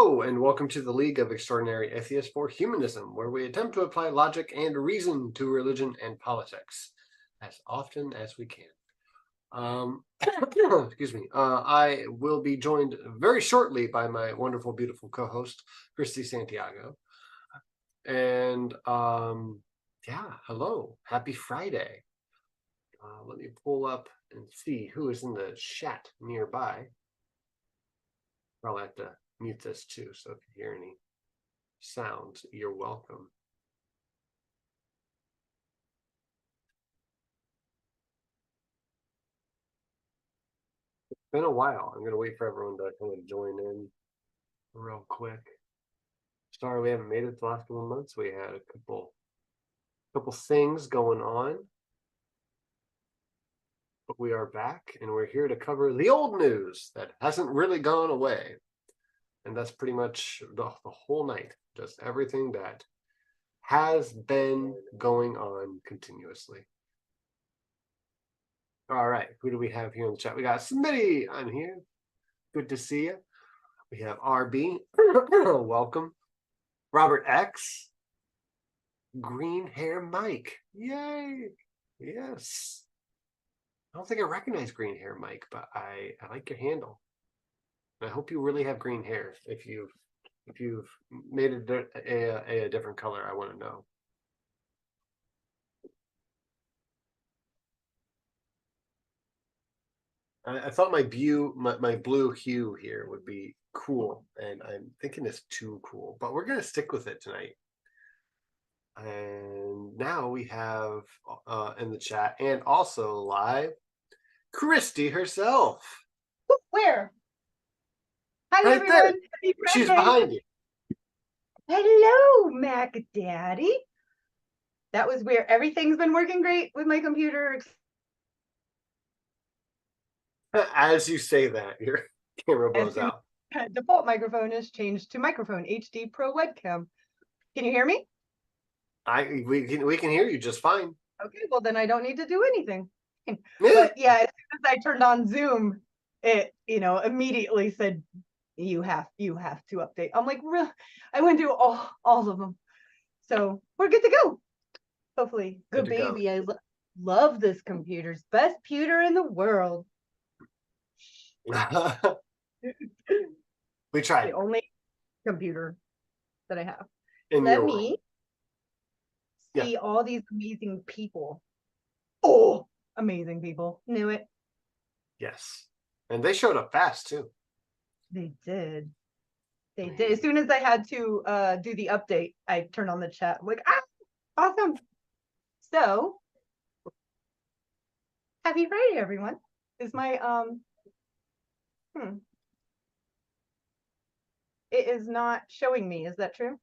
Hello, and welcome to the League of Extraordinary Atheists for Humanism, where we attempt to apply logic and reason to religion and politics as often as we can. Excuse me. I will be joined very shortly by my wonderful, beautiful co-host, Christy Santiago. And yeah, hello. Happy Friday. Let me pull up and see who is in the chat nearby. Probably have to mute this too, so if you hear any sounds, you're welcome. It's been a while. I'm going to wait for everyone to kind of join in real quick. Sorry we haven't made it the last couple of months. We had a couple things going on. But we are back, and we're here to cover the old news that hasn't really gone away. And that's pretty much the whole night, just everything that has been going on continuously. All right, who do we have here in the chat? We got Smitty on here. Good to see you. We have RB. Welcome. Robert X. Green hair Mike. Yay. Yes. I don't think I recognize green hair Mike, but I like your handle. And I hope you really have green hair. If you've made it a different color, I want to know. I thought my blue hue here would be cool, and I'm thinking it's too cool, but we're gonna stick with it tonight. And now we have in the chat and also live, Christy herself. Where? Hi, right everyone. there. She's behind you. Hello, Mac Daddy. That was weird. Everything's been working great with my computer. As you say that, your camera blows out. Default microphone is changed to microphone HD Pro webcam. Can you hear me? We can hear you just fine. Okay, well then I don't need to do anything. But yeah, as soon as I turned on Zoom, it immediately said you have to update. I'm like, really? I went through all of them. So we're good to go. Hopefully. Good baby. Go. I love this computer's best computer in the world. We tried. The only computer that I have. Let me see all these amazing people. Oh, amazing people. Knew it. Yes. And they showed up fast too. They did. They did. As soon as I had to do the update, I turned on the chat. I'm like, awesome. So happy Friday, everyone. Is my it is not showing me. Is that true?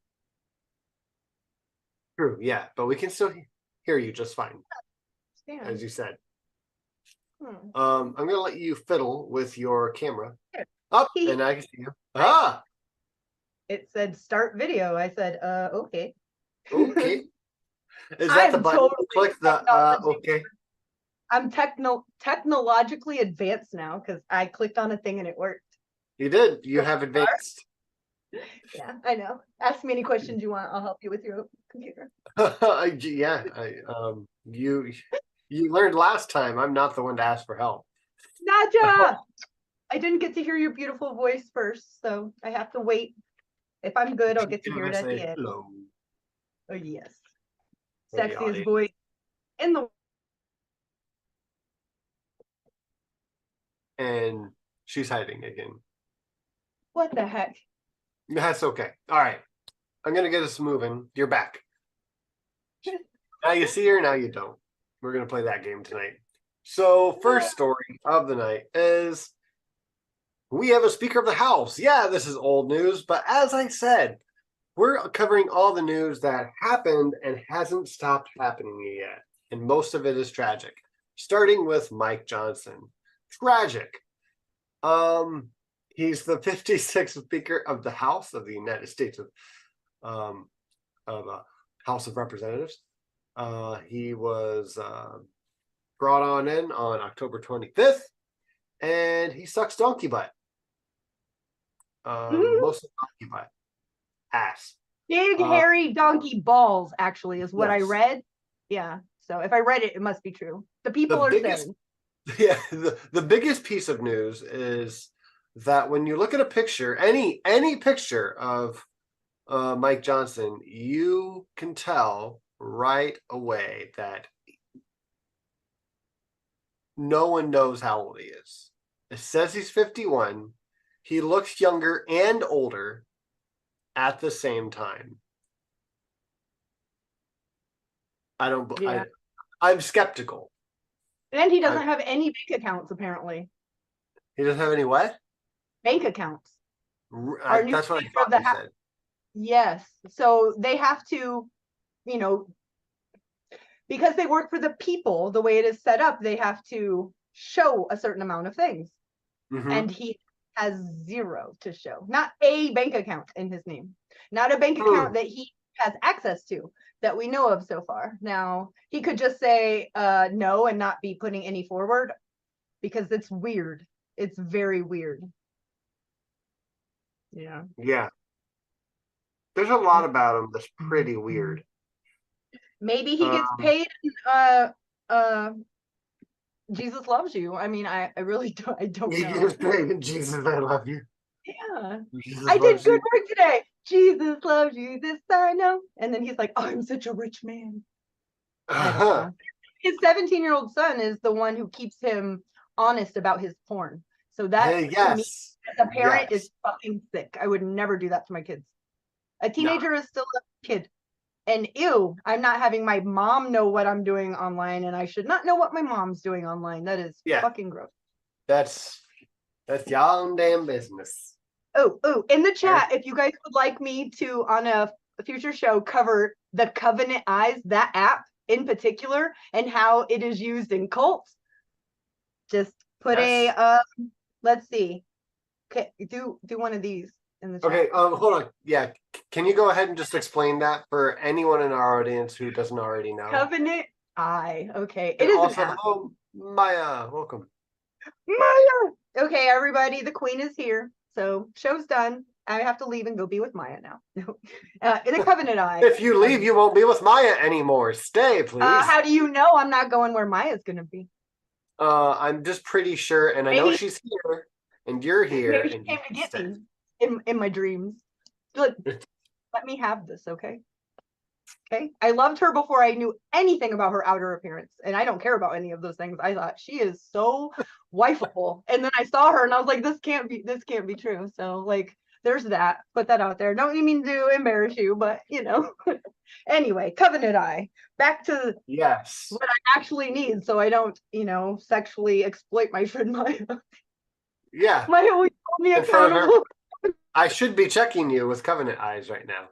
True, yeah, but we can still hear you just fine. As you said. I'm gonna let you fiddle with your camera. Up, and I can see you. Ah! It said start video. I said, okay. Okay. Is that the button? Totally click the okay. I'm technologically advanced now because I clicked on a thing and it worked. You did. You have advanced. Yeah, I know. Ask me any questions you want. I'll help you with your computer. Yeah, you learned last time. I'm not the one to ask for help. Naja! I didn't get to hear your beautiful voice first, so I have to wait. If I'm good, I'll get to hear it at the end. Hello. Oh, yes. Sexiest voice in the world. And she's hiding again. What the heck? That's okay. All right. I'm going to get us moving. You're back. Now you see her, now you don't. We're going to play that game tonight. So first story of the night is we have a Speaker of the House. Yeah, this is old news, but as I said, we're covering all the news that happened and hasn't stopped happening yet. And most of it is tragic. Starting with Mike Johnson. Tragic. He's the 56th Speaker of the House of the United States of House of Representatives. He was brought on in on October 25th, and he sucks donkey butt. mostly occupied. Ass. Big hairy donkey balls, actually, is what I Yes. read. Yeah. So if I read it, it must be true. The people are saying. Yeah, the biggest piece of news is that when you look at a picture, any picture of Mike Johnson, you can tell right away that no one knows how old he is. It says he's 51. He looks younger and older at the same time. I'm skeptical. And he doesn't have any bank accounts, apparently. He doesn't have any what? Bank accounts. That's what I thought you said. Yes. So they have to, because they work for the people, the way it is set up, they have to show a certain amount of things. Mm-hmm. And he has zero to show. Not a bank account in his name. Not a bank account that he has access to that we know of so far. Now, he could just say no and not be putting any forward, because it's weird. It's very weird. Yeah. Yeah. There's a lot about him that's pretty weird. Maybe he gets paid Jesus loves you. I mean, I really don't know. He gets paid Jesus, I love you. Yeah. I did good work today. Jesus loves you, this I know. And then he's like, oh, I'm such a rich man. I don't know. His 17-year-old son is the one who keeps him honest about his porn. So that, to me, as a parent, is fucking sick. I would never do that to my kids. A teenager is still a kid. And ew, I'm not having my mom know what I'm doing online, and I should not know what my mom's doing online. That is fucking gross. That's y'all own damn business. Oh, in the chat, if you guys would like me to, on a future show, cover the Covenant Eyes, that app in particular, and how it is used in cults, just put let's see. Okay, do one of these in the chat. Okay, hold on. Yeah, can you go ahead and just explain that for anyone in our audience who doesn't already know? Covenant Eye. Okay, it is also an app. Maya, welcome. Maya. Okay, everybody, the queen is here. So show's done. I have to leave and go be with Maya now. In a Covenant Eye. If you leave, you won't be with Maya anymore. Stay, please. How do you know I'm not going where Maya's going to be? I'm just pretty sure, and I know she's here, and you're here. Maybe she came to get me in my dreams. Look, let me have this, okay? Okay. I loved her before I knew anything about her outer appearance, and I don't care about any of those things. I thought she is so wifeable, and then I saw her, and I was like, this can't be true. So like, there's that. Put that out there. Don't mean to embarrass you, but Anyway, Covenant Eye. Back to what I actually need, so I don't, sexually exploit my friend Maya. Yeah. Maya always hold me accountable. I should be checking you with Covenant Eyes right now.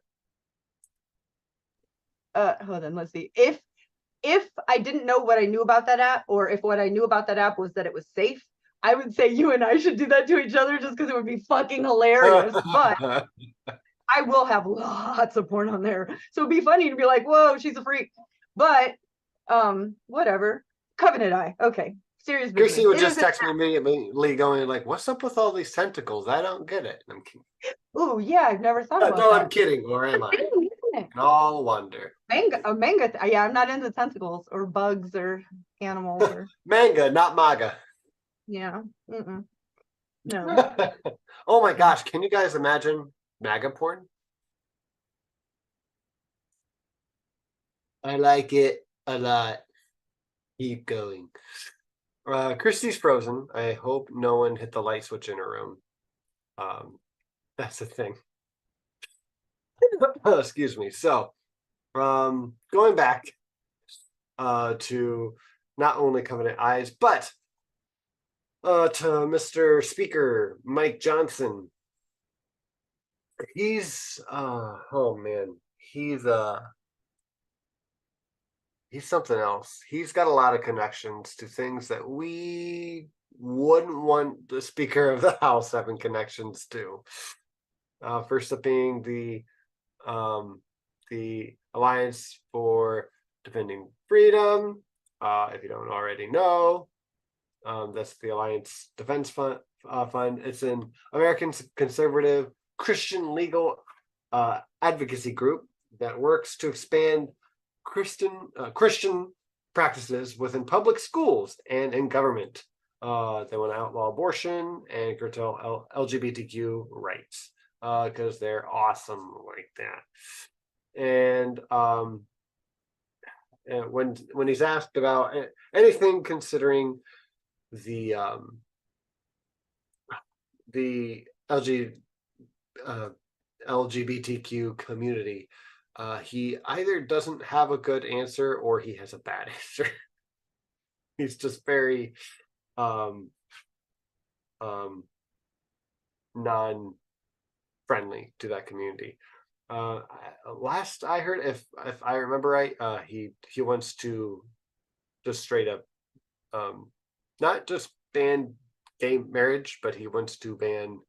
Hold on, let's see. If I didn't know what I knew about that app, or if what I knew about that app was that it was safe, I would say you and I should do that to each other just because it would be fucking hilarious. But I will have lots of porn on there. So it'd be funny to be like, whoa, she's a freak. But whatever. Covenant Eye. Okay. Serious business. Christy would just text me immediately going like, what's up with all these tentacles? I don't get it. I'm kidding. Oh yeah, I've never thought about that. No, I'm kidding. Or am I? All wonder. Manga. Yeah, I'm not into tentacles or bugs or animals or manga, not MAGA. Yeah. No. Oh my gosh, can you guys imagine MAGA porn? I like it a lot. Keep going. Christy's frozen. I hope no one hit the light switch in her room. That's the thing. Excuse me. So, going back to not only Covenant Eyes, but to Mr. Speaker Mike Johnson. He's oh man, he's something else. He's got a lot of connections to things that we wouldn't want the Speaker of the House having connections to. First up being the Alliance for Defending Freedom. If you don't already know, that's the Alliance Defense Fund fund. It's an American conservative Christian legal advocacy group that works to expand Christian practices within public schools and in government. They want to outlaw abortion and curtail LGBTQ rights because they're awesome like that. And when he's asked about anything considering the LGBTQ community, he either doesn't have a good answer or he has a bad answer. He's just very non-friendly to that community. Last I heard, if I remember right, he wants to just straight up not just ban gay marriage, but he wants to ban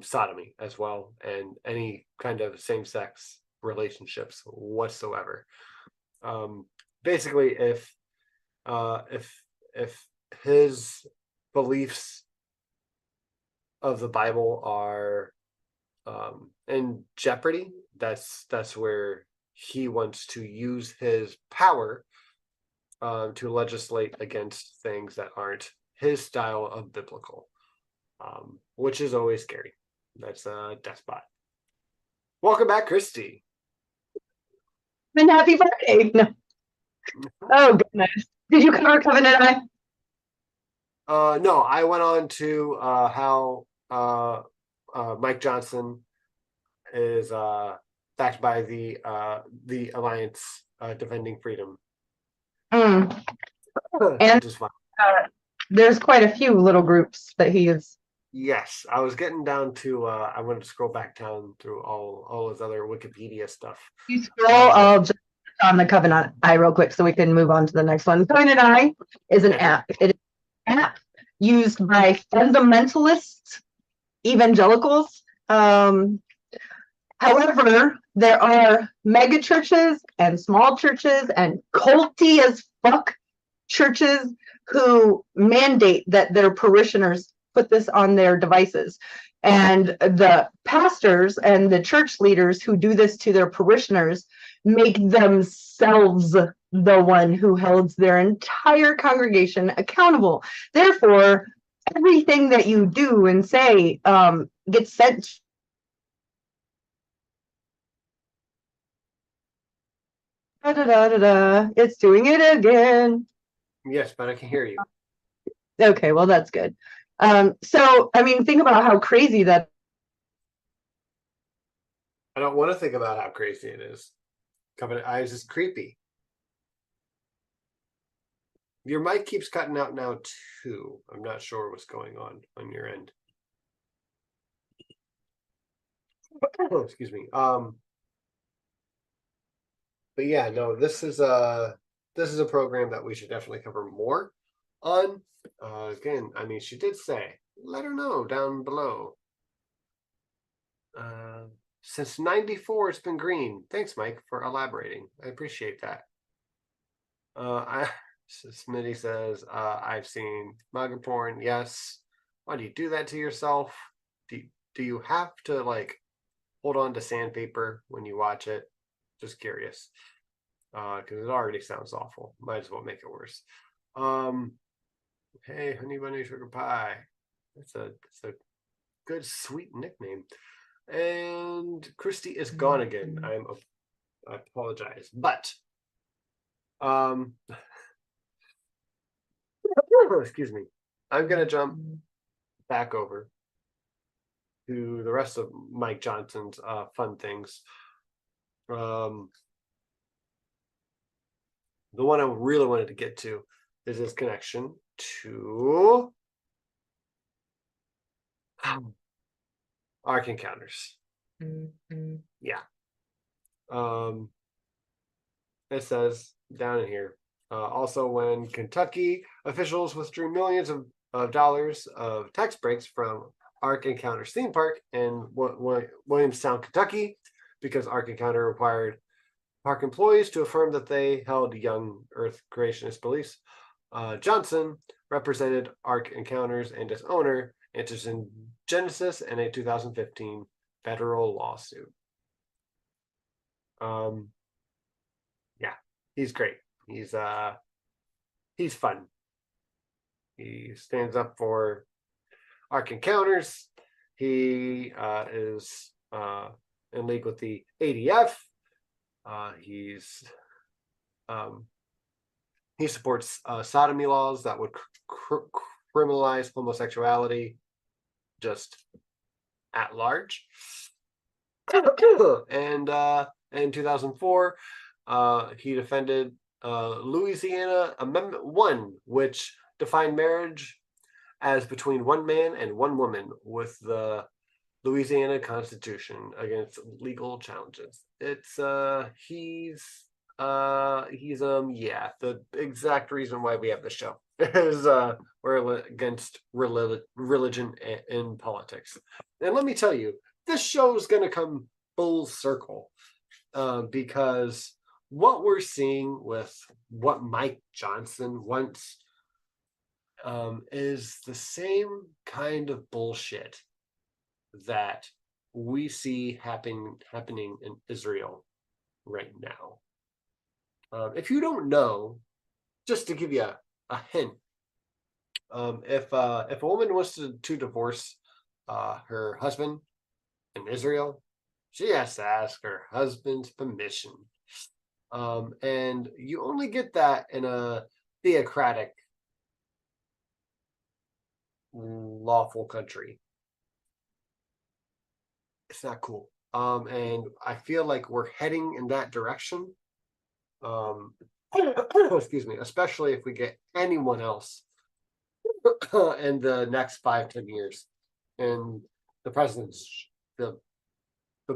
sodomy as well, and any kind of same-sex relationships whatsoever. Basically, if his beliefs of the Bible are in jeopardy, that's where he wants to use his power to legislate against things that aren't his style of biblical, which is always scary. That's a despot. Welcome back, Christy. And happy birthday. No. Oh goodness. Did you cover Covenant Eye? No, I went on to how Mike Johnson is backed by the Alliance Defending Freedom. And which is fun. There's quite a few little groups that he is. Yes, I was getting down to I wanted to scroll back down through all his other Wikipedia stuff. You scroll, I'll just on the Covenant Eye real quick so we can move on to the next one. Covenant Eye is an app. It is an app used by fundamentalist evangelicals. However, there are mega churches and small churches and culty as fuck churches who mandate that their parishioners put this on their devices. And the pastors and the church leaders who do this to their parishioners make themselves the one who holds their entire congregation accountable. Therefore, everything that you do and say gets sent. It's doing it again. Yes, but I can hear you. Okay, well, that's good. So, I mean, think about how crazy that. I don't want to think about how crazy it is. Covenant Eyes is creepy. Your mic keeps cutting out now too. I'm not sure what's going on your end. Oh, excuse me. But yeah, no, this is a program that we should definitely cover more on. Again, I mean, she did say, let her know down below. Since 94, it's been green. Thanks, Mike, for elaborating. I appreciate that. Smitty says, I've seen manga porn. Yes. Why do you do that to yourself? Do you have to like hold on to sandpaper when you watch it? Just curious. Because it already sounds awful. Might as well make it worse. Hey, honey bunny sugar pie. It's a good sweet nickname. And Christy is gone again. I apologize, but excuse me. I'm gonna jump back over to the rest of Mike Johnson's fun things. The one I really wanted to get to is his connection to Ark Encounters. Yeah. It says down in here, also when Kentucky officials withdrew millions of dollars of tax breaks from Ark Encounters theme park in Williamstown, Kentucky, because Ark Encounter required park employees to affirm that they held young Earth creationist beliefs. Johnson represented Ark Encounters and its owner answers in Genesis in a 2015 federal lawsuit. Yeah, he's great. He's fun. He stands up for Ark Encounters. He is in league with the ADF. He supports sodomy laws that would criminalize homosexuality just at large. And in 2004, he defended Louisiana Amendment 1, which defined marriage as between one man and one woman with the Louisiana Constitution against legal challenges. It's yeah, the exact reason why we have this show is we're against religion and politics. And let me tell you, this show is going to come full circle because what we're seeing with what Mike Johnson wants is the same kind of bullshit that we see happening in Israel right now. If you don't know, just to give you a hint, if a woman wants to divorce her husband in Israel, she has to ask her husband's permission. And you only get that in a theocratic, lawful country. It's not cool. And I feel like we're heading in that direction. Excuse me, especially if we get anyone else in the next 5-10 years in the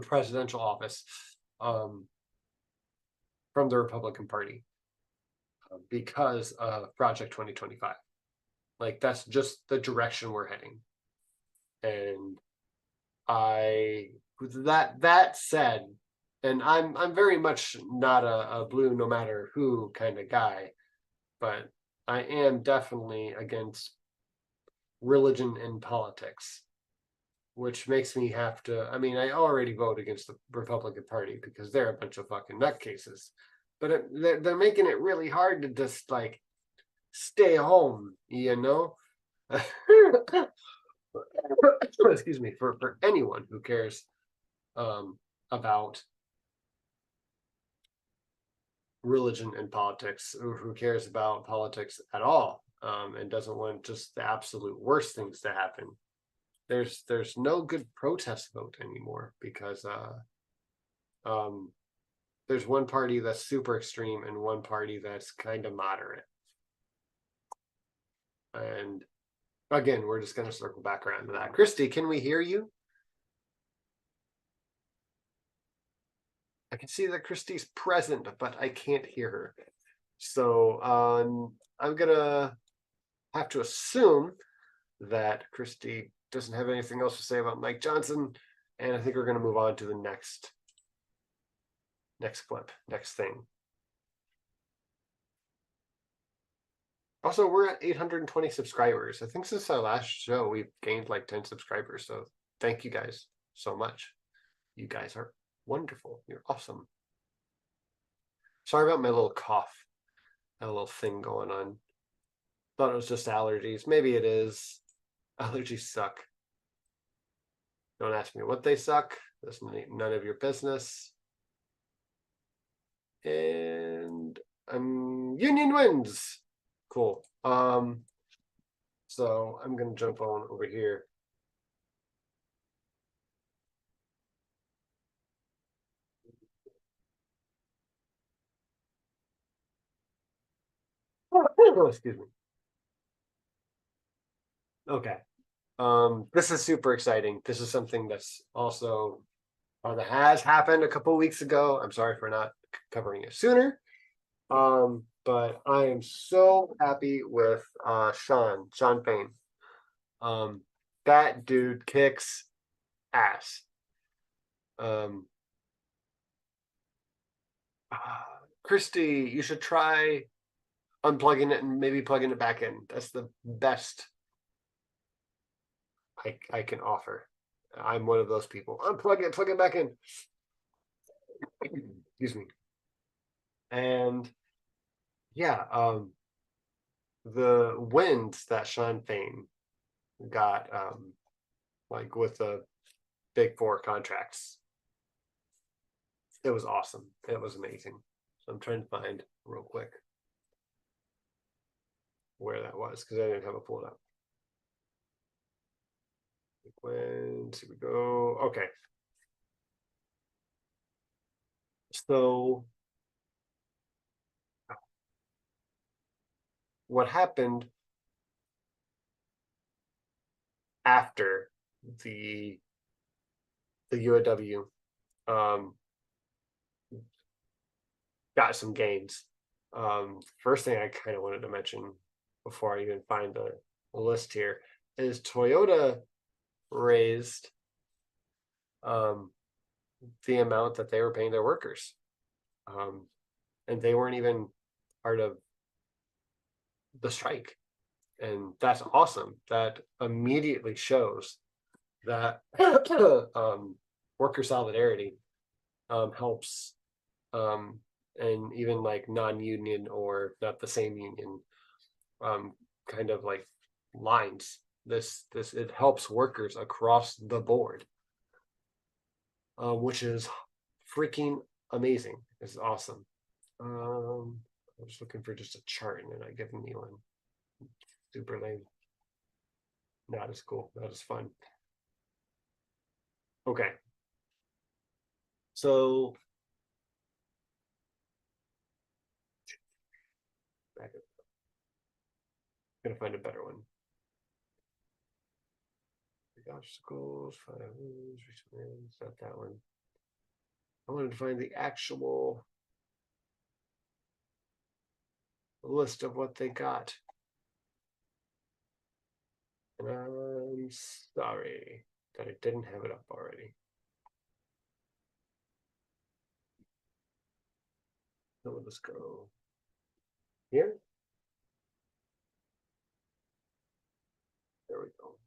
presidential office from the Republican Party because of Project 2025. Like, that's just the direction we're heading. And that said, and I'm very much not a blue no matter who kind of guy, but I am definitely against religion and politics, which makes me have to, I mean, I already vote against the Republican Party because they're a bunch of fucking nutcases, but they're making it really hard to just like stay home, you know? Excuse me, for anyone who cares about religion and politics, or who cares about politics at all, and doesn't want just the absolute worst things to happen. There's no good protest vote anymore because there's one party that's super extreme and one party that's kind of moderate. And again, we're just going to circle back around to that. Christy, can we hear you? I can see that Christy's present, but I can't hear her. So I'm going to have to assume that Christy doesn't have anything else to say about Mike Johnson. And I think we're going to move on to the next clip, next thing. Also, we're at 820 subscribers. I think since our last show, we've gained like 10 subscribers. So thank you guys so much. You guys are wonderful. You're awesome. Sorry about my little cough. A little thing going on. Thought it was just allergies. Maybe it is. Allergies suck. Don't ask me what they suck. That's none of your business. And Union wins. Cool. So I'm gonna jump on over here. Oh, excuse me. Okay. This is super exciting. This is something that's also that has happened a couple weeks ago. I'm sorry for not covering it sooner. But I am so happy with Sean Payne. That dude kicks ass. Christy, you should try unplugging it and maybe plugging it back in. That's the best I can offer. I'm one of those people. Unplug it, plug it back in. Excuse me. And yeah, the wins that Sean Fain got, like with the big four contracts, it was awesome. It was amazing. So I'm trying to find real quick where that was because I didn't have it pulled up. Wins, here we go. Okay. So what happened after the UAW got some gains. First thing I kind of wanted to mention before I even find the list here is Toyota raised the amount that they were paying their workers. And they weren't even part of the strike. And that's awesome. That immediately shows that worker solidarity helps, and even like non-union or not the same union kind of like lines. This it helps workers across the board, which is freaking amazing. It's awesome. I was looking for just a chart and then I give me one. Super lame. Not as cool. Not as fun. Okay. So I'm gonna find a better one. Obstacles, it's not that one. I wanted to find the actual list of what they got. And I'm sorry that I didn't have it up already. So let's go here. There we go.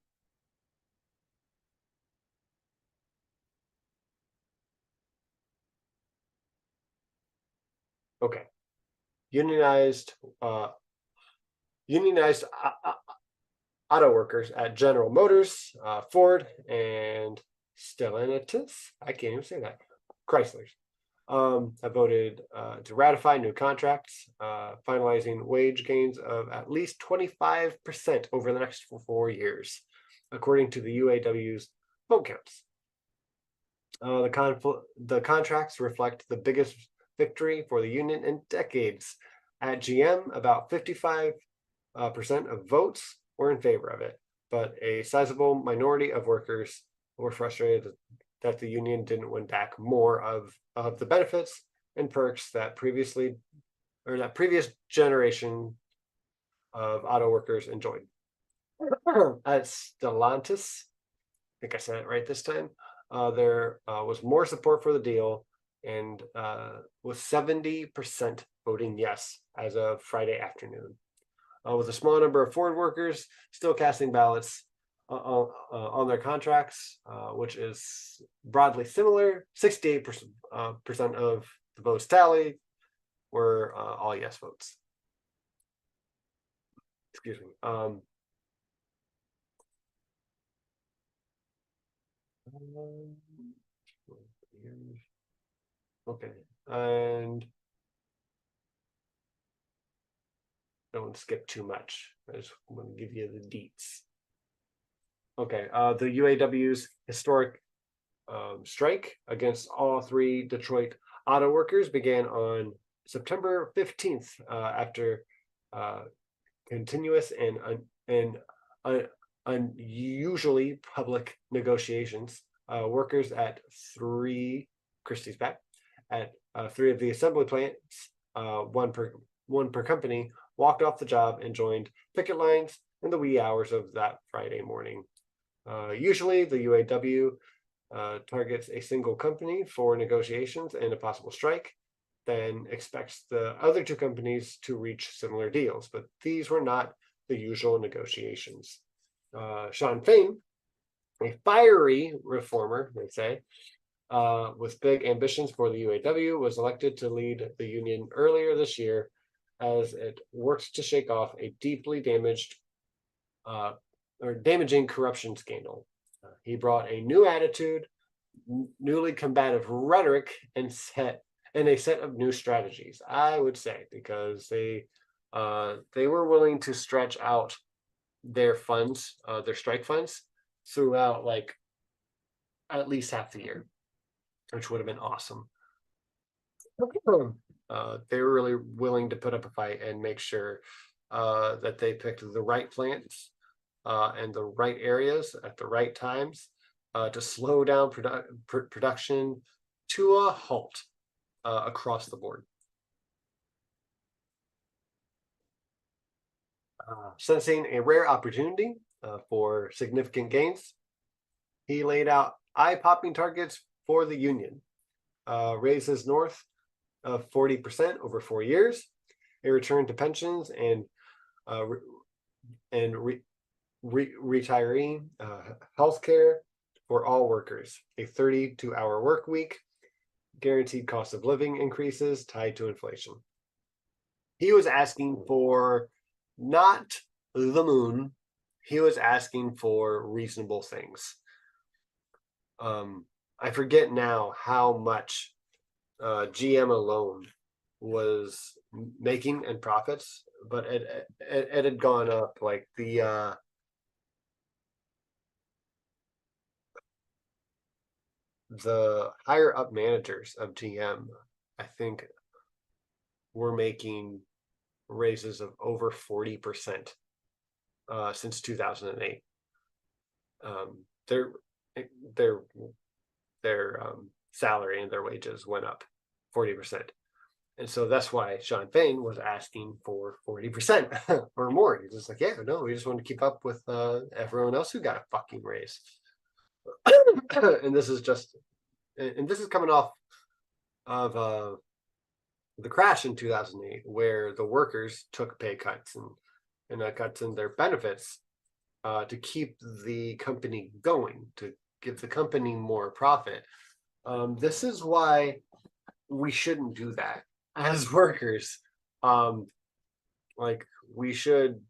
Okay. Unionized auto workers at General Motors, Ford, and Stellantis. I can't even say that. Chrysler's. Have voted to ratify new contracts, finalizing wage gains of at least 25% over the next 4 years, according to the UAW's vote counts. The contracts reflect the biggest victory for the union in decades. At GM, about 55% of votes were in favor of it, but a sizable minority of workers were frustrated that the union didn't win back more of the benefits and perks that previous generation of auto workers enjoyed. At Stellantis, I think I said it right this time, there was more support for the deal, and with 70% voting yes as of Friday afternoon. With a small number of Ford workers still casting ballots on their contracts, which is broadly similar. 68% of the votes tallied were all yes votes. Excuse me. Okay, and don't skip too much. I just want to give you the deets. Okay, the UAW's historic strike against all three Detroit auto workers began on September 15th after continuous and unusually public negotiations. Workers at Christy's back, at 3 of the assembly plants, one per company, walked off the job and joined picket lines in the wee hours of that Friday morning. Usually the UAW targets a single company for negotiations and a possible strike. then expects the other two companies to reach similar deals, but these were not the usual negotiations. Sean Fain, a fiery reformer, they say, with big ambitions for the UAW, was elected to lead the union earlier this year as it works to shake off a deeply damaging corruption scandal. He brought a new attitude, newly combative rhetoric, and a set of new strategies, I would say, because they were willing to stretch out their funds, their strike funds, throughout like at least half the year, which would have been awesome. They were really willing to put up a fight and make sure that they picked the right plants and the right areas at the right times to slow down production to a halt across the board. Sensing a rare opportunity for significant gains, he laid out eye-popping targets for the union. Raises north of 40% over 4 years, a return to pensions and retiree health care for all workers, a 32-hour work week, guaranteed cost of living increases tied to inflation. He was asking for not the moon, he was asking for reasonable things. I forget now how much GM alone was making in profits, but it had gone up. Like the higher up managers of GM, I think, were making raises of over 40% since 2008. Their salary and their wages went up 40%. And so that's why Sean Fain was asking for 40% or more. He's just like, yeah, no, we just want to keep up with everyone else who got a fucking raise. and this is coming off of the crash in 2008, where the workers took pay cuts and cuts in their benefits to keep the company going, to give the company more profit. This is why we shouldn't do that as workers. Like, we should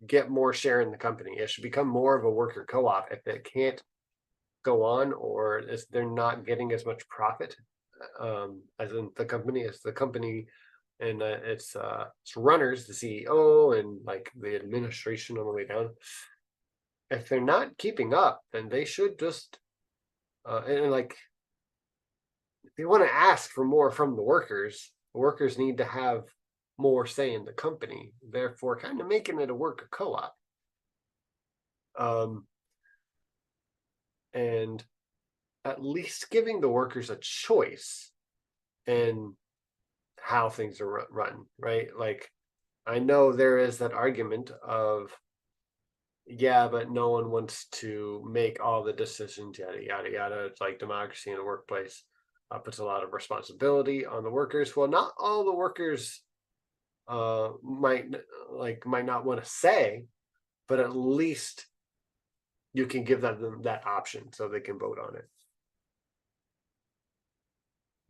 get more share in the company. It should become more of a worker co-op. If it can't go on, or they're not getting as much profit as in the company and its runners, the CEO and like the administration on the way down, if they're not keeping up, then they should just and like, if you want to ask for more from the workers need to have more say in the company, therefore kind of making it a worker co-op. And at least giving the workers a choice in how things are run, right? Like, I know there is that argument of, yeah, but no one wants to make all the decisions, yada, yada, yada. It's like democracy in the workplace puts a lot of responsibility on the workers. Well, not all the workers might not want to say, but at least you can give them that option so they can vote on it.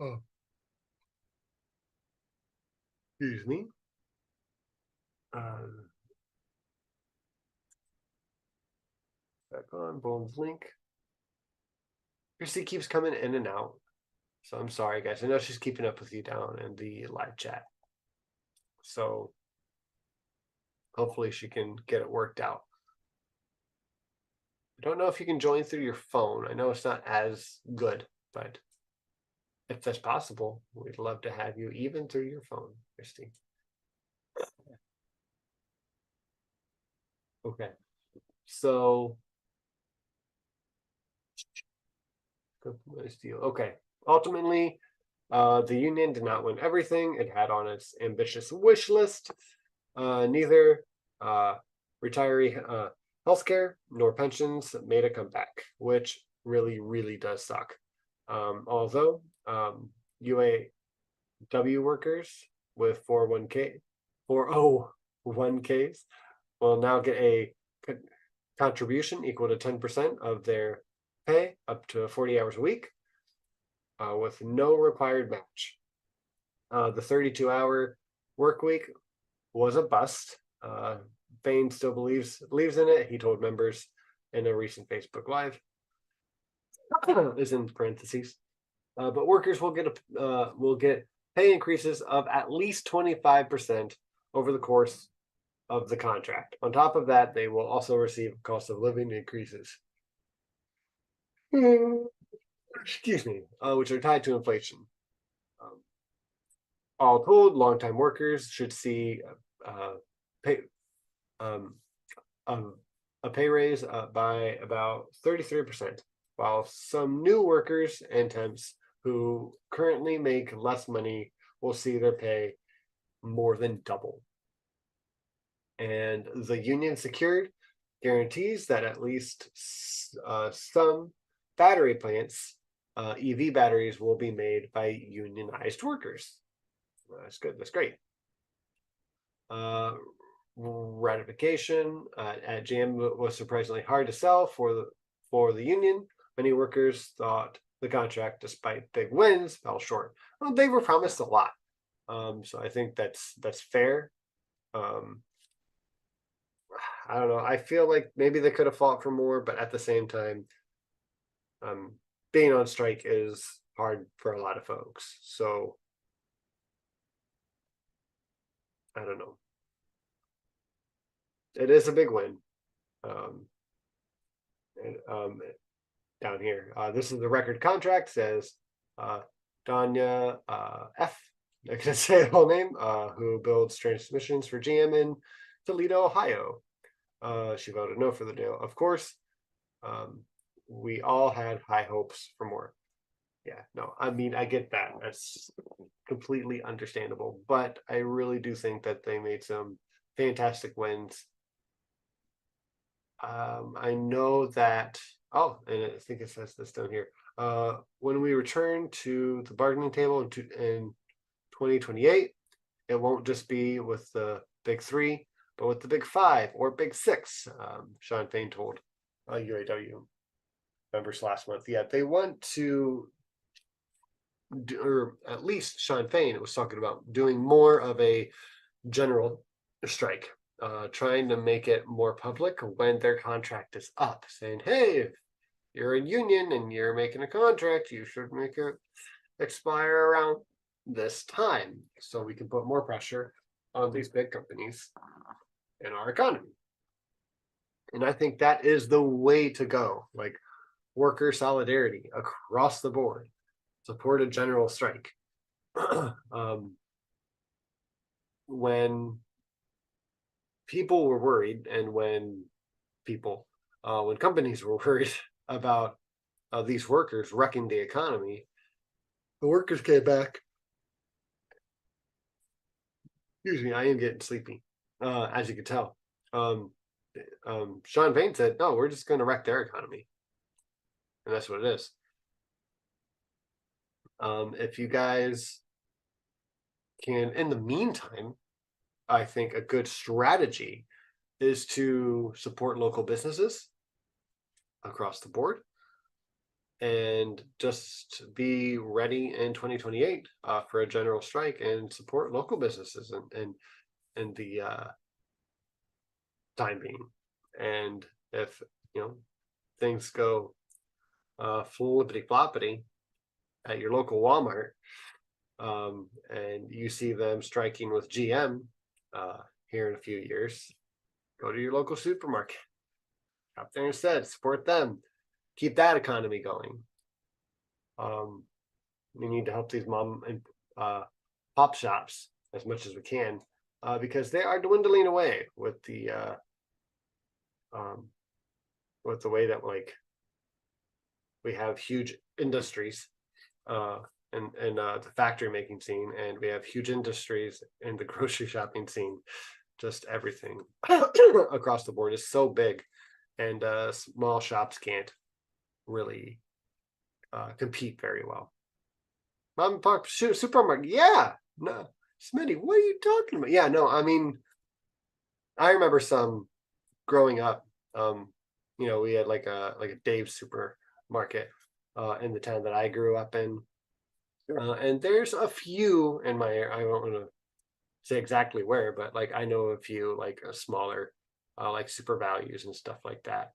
Oh. Excuse me. Back on Bones link. Christy keeps coming in and out, so I'm sorry, guys. I know she's keeping up with you down in the live chat, so hopefully she can get it worked out. I don't know if you can join through your phone. I know it's not as good, but if that's possible, we'd love to have you even through your phone, Christy. Okay, so okay. Ultimately, the union did not win everything it had on its ambitious wish list. Neither retiree healthcare nor pensions made a comeback, which really, really does suck. Although W workers with 401ks will now get a contribution equal to 10% of their pay up to 40 hours a week with no required match. The 32-hour work week was a bust. Bain still believes in it. He told members in a recent Facebook Live. Is in parentheses. But workers will get pay increases of at least 25% over the course of the contract. On top of that, they will also receive cost of living increases. Excuse me, which are tied to inflation. All told, longtime workers should see pay a pay raise by about 33%, while some new workers and temps who currently make less money will see their pay more than double. And the union secured guarantees that at least some battery plants, EV batteries, will be made by unionized workers. That's good. That's great. Ratification at GM was surprisingly hard to sell for the union. Many workers thought the contract, despite big wins, fell short. Well, they were promised a lot, so I think that's fair. I don't know. I feel like maybe they could have fought for more, but at the same time, being on strike is hard for a lot of folks. So I don't know. It is a big win. Down here, this is the record contract. Says Danya F. I can say the whole name. Who builds transmissions for GM in Toledo, Ohio. She voted no for the deal. Of course, we all had high hopes for more. Yeah, no, I mean, I get that. That's completely understandable. But I really do think that they made some fantastic wins. I know that, and I think it says this down here. When we return to the bargaining table in 2028, it won't just be with the big three, but with the big five or big six, Sean Fain told UAW members last month. Yeah, they want to, or at least Sean Fain was talking about doing more of a general strike, trying to make it more public when their contract is up, saying, hey, if you're a union and you're making a contract, you should make it expire around this time so we can put more pressure on these big companies in our economy. And I think that is the way to go. Like, worker solidarity across the board, support a general strike. When people were worried, and when companies were worried about these workers wrecking the economy, the workers came back. Excuse me, I am getting sleepy, as you can tell. Sean Fain said, no, we're just going to wreck their economy. And that's what it is. If you guys can, in the meantime, I think a good strategy is to support local businesses across the board and just be ready in 2028 for a general strike and support local businesses and the time being. And if things go flippity floppity at your local Walmart, and you see them striking with GM here in a few years, go to your local supermarket, up there instead, support them, keep that economy going. We need to help these mom and pop shops as much as we can, because they are dwindling away with the way that, like, we have huge industries and the factory making scene, and we have huge industries in the grocery shopping scene. Just everything across the board is so big, and small shops can't really compete very well. Mom and pop supermarket. Yeah. No. Smitty, what are you talking about? Yeah, no, I mean, I remember some growing up. We had like a Dave's supermarket in the town that I grew up in. And there's a few in my area. I don't want to say exactly where, but like I know a few like smaller like Super Values and stuff like that.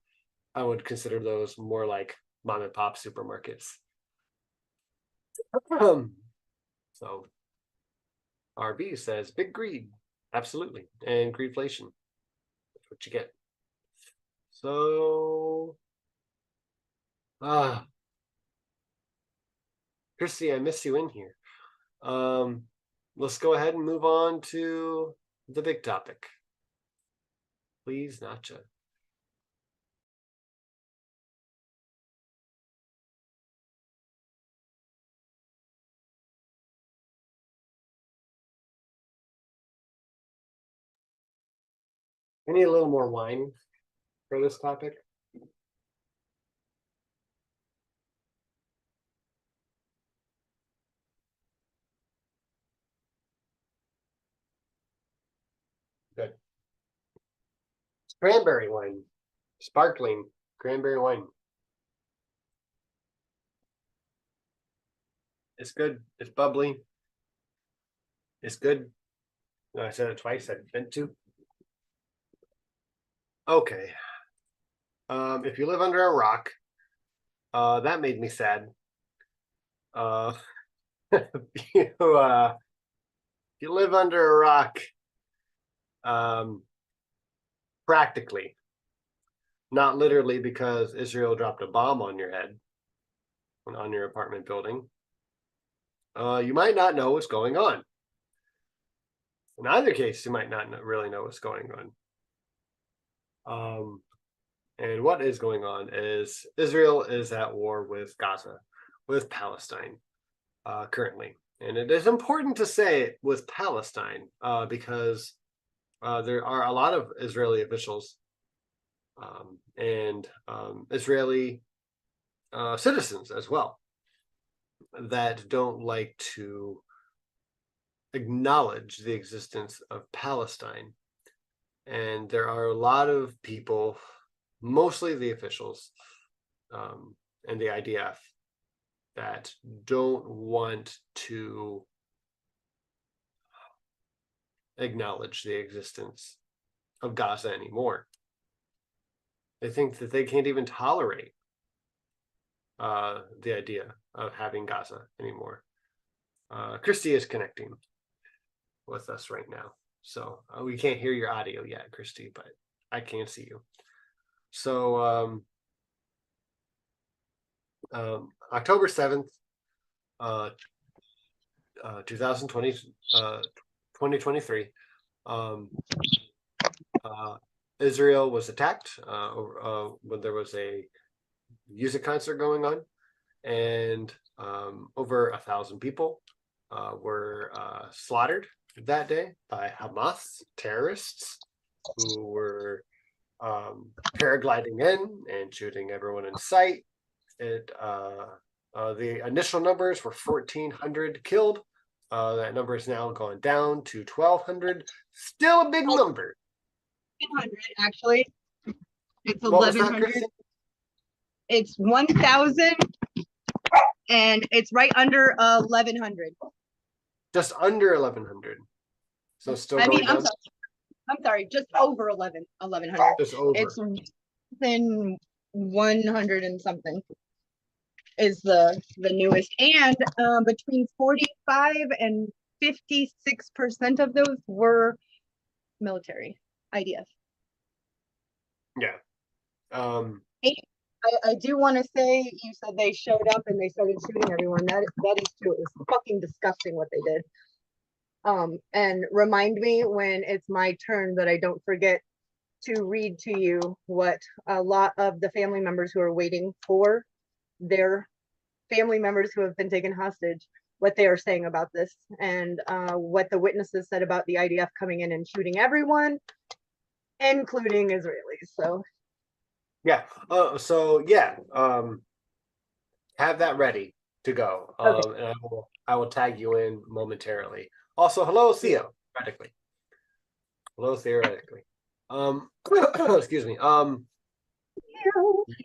I would consider those more like mom and pop supermarkets. So RB says big greed. Absolutely. And greedflation. That's what you get. So Christy, I miss you in here. Let's go ahead and move on to the big topic. Please, Nacha. I need a little more wine for this topic. Good. Cranberry wine. Sparkling cranberry wine. It's good. It's bubbly. It's good. No, I said it twice. I meant to. Okay. If you live under a rock, that made me sad. You if you live under a rock, practically, not literally, because Israel dropped a bomb on your head, on your apartment building, you might not know what's going on. In either case, you might not really know what's going on. And what is going on is Israel is at war with Gaza, with Palestine, currently. And it is important to say with Palestine because there are a lot of Israeli officials and Israeli citizens as well that don't like to acknowledge the existence of Palestine. And there are a lot of people, mostly the officials and the IDF, that don't want to acknowledge the existence of Gaza anymore. They think that they can't even tolerate the idea of having Gaza anymore. Christy is connecting with us right now. So we can't hear your audio yet, Christy, but I can see you. So October 7th, 2023, Israel was attacked when there was a music concert going on, and over 1,000 people were slaughtered that day by Hamas terrorists who were paragliding in and shooting everyone in sight. The initial numbers were 1,400 killed. That number is now gone down to 1,200. Still a big number. 1,100 actually. It's What was that, 1,100. Christy? It's 1,000, and it's right under 1,100. Just under 1,100. So still going down? I'm sorry, just over 1,100. Just over. It's within 100 and something is the newest, and between 45 and 56% of those were military, IDF. Yeah. I do want to say, you said they showed up and they started shooting everyone. That is true. It was fucking disgusting what they did. And remind me when it's my turn that I don't forget to read to you what a lot of the family members who are waiting for their family members who have been taken hostage, what they are saying about this, and what the witnesses said about the IDF coming in and shooting everyone, including Israelis. So yeah. Have that ready to go. Okay. And I will tag you in momentarily. Also, hello, Theo, theoretically. Hello, theoretically. Excuse me.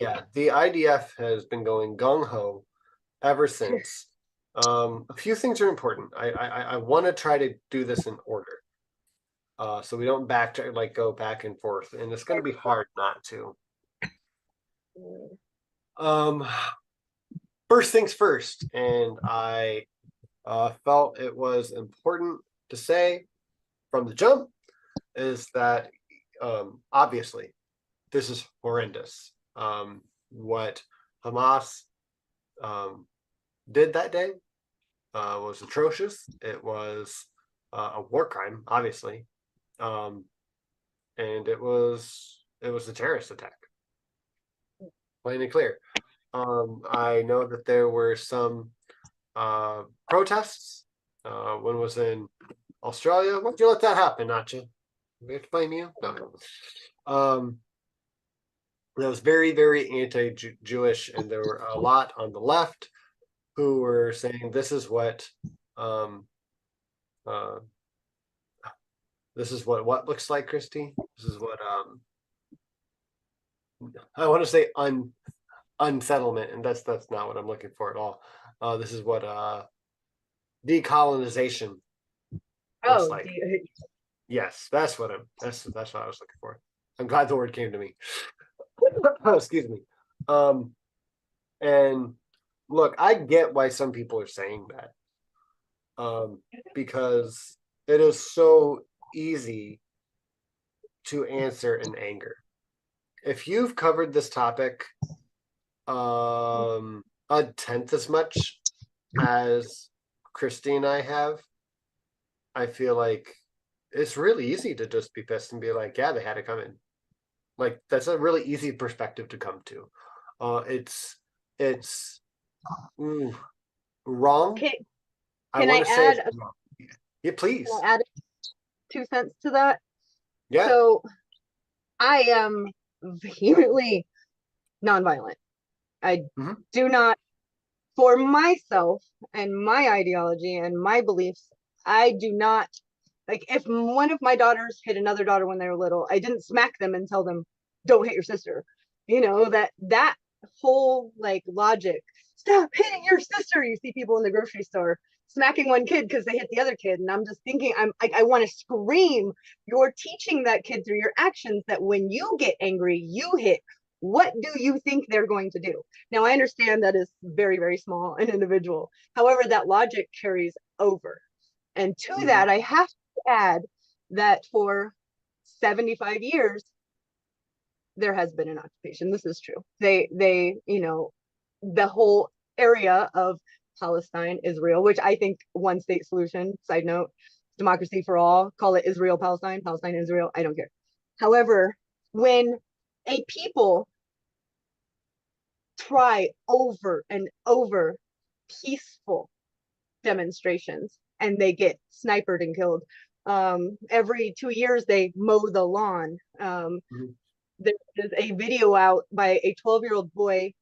Yeah, the IDF has been going gung ho ever since. A few things are important. I want to try to do this in order, so we don't go back and forth, and it's going to be hard not to. First things first, and I felt it was important to say from the jump is that obviously this is horrendous. What Hamas did that day was atrocious. It was a war crime, obviously, and it was a terrorist attack, plain and clear. I know that there were some protests. One was in Australia. Why'd you let that happen, Nacha? We have to blame you? No. That was very, very anti-Jewish, and there were a lot on the left who were saying this is what what looks like, Christy. This is what I want to say unsettlement, and that's not what I'm looking for at all. This is what decolonization looks like. Yes, that's what I was looking for. I'm glad the word came to me. Oh, excuse me. And look, I get why some people are saying that. Because it is so easy to answer in anger. If you've covered this topic a tenth as much as Christy and I have, I feel like it's really easy to just be pissed and be like, yeah, they had it coming. Like, that's a really easy perspective to come to. It's wrong. Can I add? Yeah, please. Can I add 2 cents to that? Yeah. So I am vehemently nonviolent. I do not, for myself and my ideology and my beliefs, I do not, like, if one of my daughters hit another daughter when they were little, I didn't smack them and tell them, don't hit your sister. You know, that whole like logic, stop hitting your sister. You see people in the grocery store smacking one kid because they hit the other kid. And I'm just thinking, I want to scream, you're teaching that kid through your actions that when you get angry, you hit. What do you think they're going to do? Now, I understand that is very, very small and individual. However, that logic carries over. And to that, I have to add that for 75 years, there has been an occupation. This is true. They, you know, the whole area of Palestine, Israel, which I think one state solution, side note, democracy for all, call it Israel, Palestine, Palestine, Israel, I don't care. However, when a people try over and over peaceful demonstrations and they get sniped and killed, every 2 years they mow the lawn. There is a video out by a 12-year-old boy.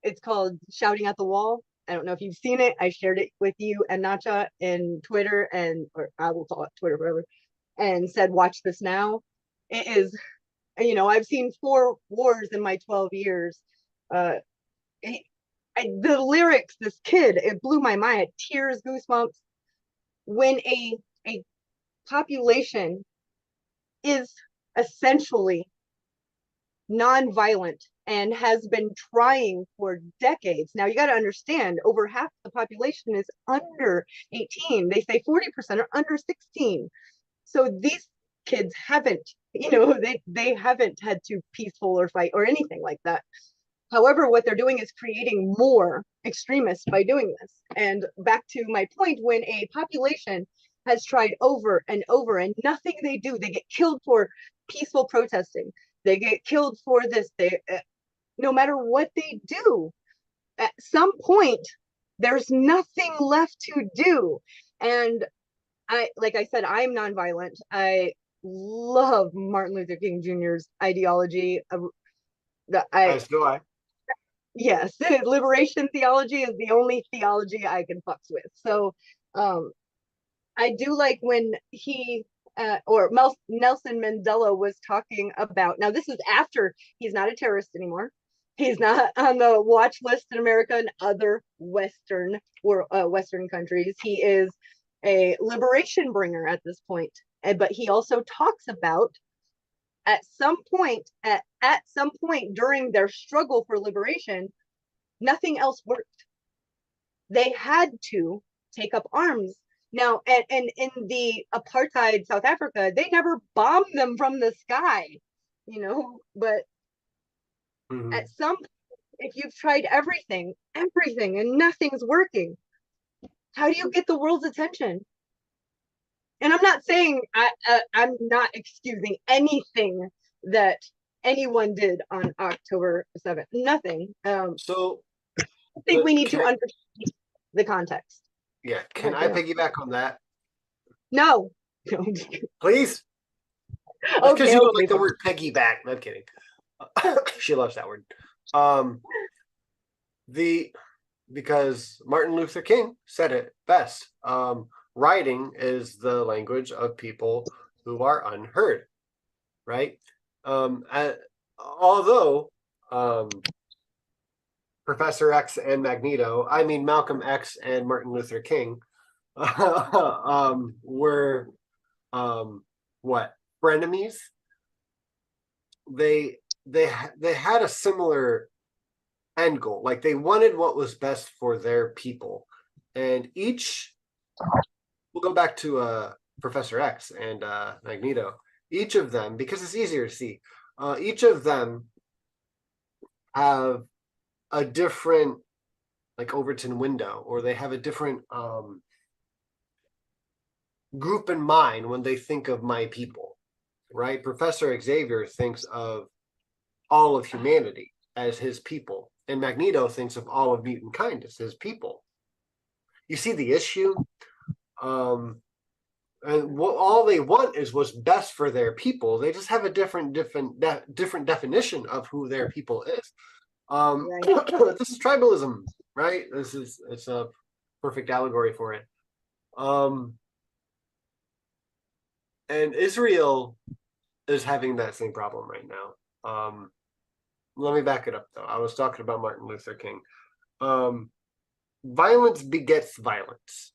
It's called Shouting at the Wall. I don't know if you've seen it. I shared it with you and Nacha in Twitter, or I will call it Twitter forever, and said, watch this now. It is, you know, I've seen 4 wars in my 12 years. The lyrics, this kid, it blew my mind. Tears, goosebumps. When a population is essentially nonviolent and has been trying for decades. Now, you got to understand, over half the population is under 18. They say 40% are under 16. So these kids haven't, you know, they haven't had to peaceful or fight or anything like that. However, what they're doing is creating more extremists by doing this. And back to my point, when a population has tried over and over and nothing they do, they get killed for peaceful protesting. They get killed for this. No matter what they do, at some point, there's nothing left to do. And like I said, I'm nonviolent. I love Martin Luther King Jr.'s ideology. As do I. yes, liberation theology is the only theology I can fucks with. So I do like when he or Nelson Mandela was talking about, now this is after he's not a terrorist anymore. He's not on the watch list in America and other Western or Western countries. He is a liberation bringer at this point. But he also talks about at some point during their struggle for liberation, nothing else worked. They had to take up arms. Now, and in the apartheid South Africa, they never bombed them from the sky, but at some point, if you've tried everything, and nothing's working, how do you get the world's attention? And I'm not saying I'm not excusing anything that anyone did on October 7th. Nothing. So I think we need to understand the context. Yeah, can I piggyback on that? No. Please? Because you don't like the word piggyback. No, I'm kidding. She loves that word. Because Martin Luther King said it best. Writing is the language of people who are unheard, right? Although Professor X and Magneto, I mean Malcolm X and Martin Luther King, were what, frenemies? They had a similar end goal. Like they wanted what was best for their people, and we'll go back to Professor X and Magneto. Each of them, because it's easier to see, each of them have a different, like, Overton window, or they have a different group in mind when they think of my people, right? Professor Xavier thinks of all of humanity as his people, and Magneto thinks of all of mutant kind as his people. You see the issue? And all they want is what's best for their people. They just have a different definition of who their people is. Right. This is tribalism, right? It's a perfect allegory for it. And Israel is having that same problem right now. Let me back it up though. I was talking about Martin Luther King. Violence begets violence.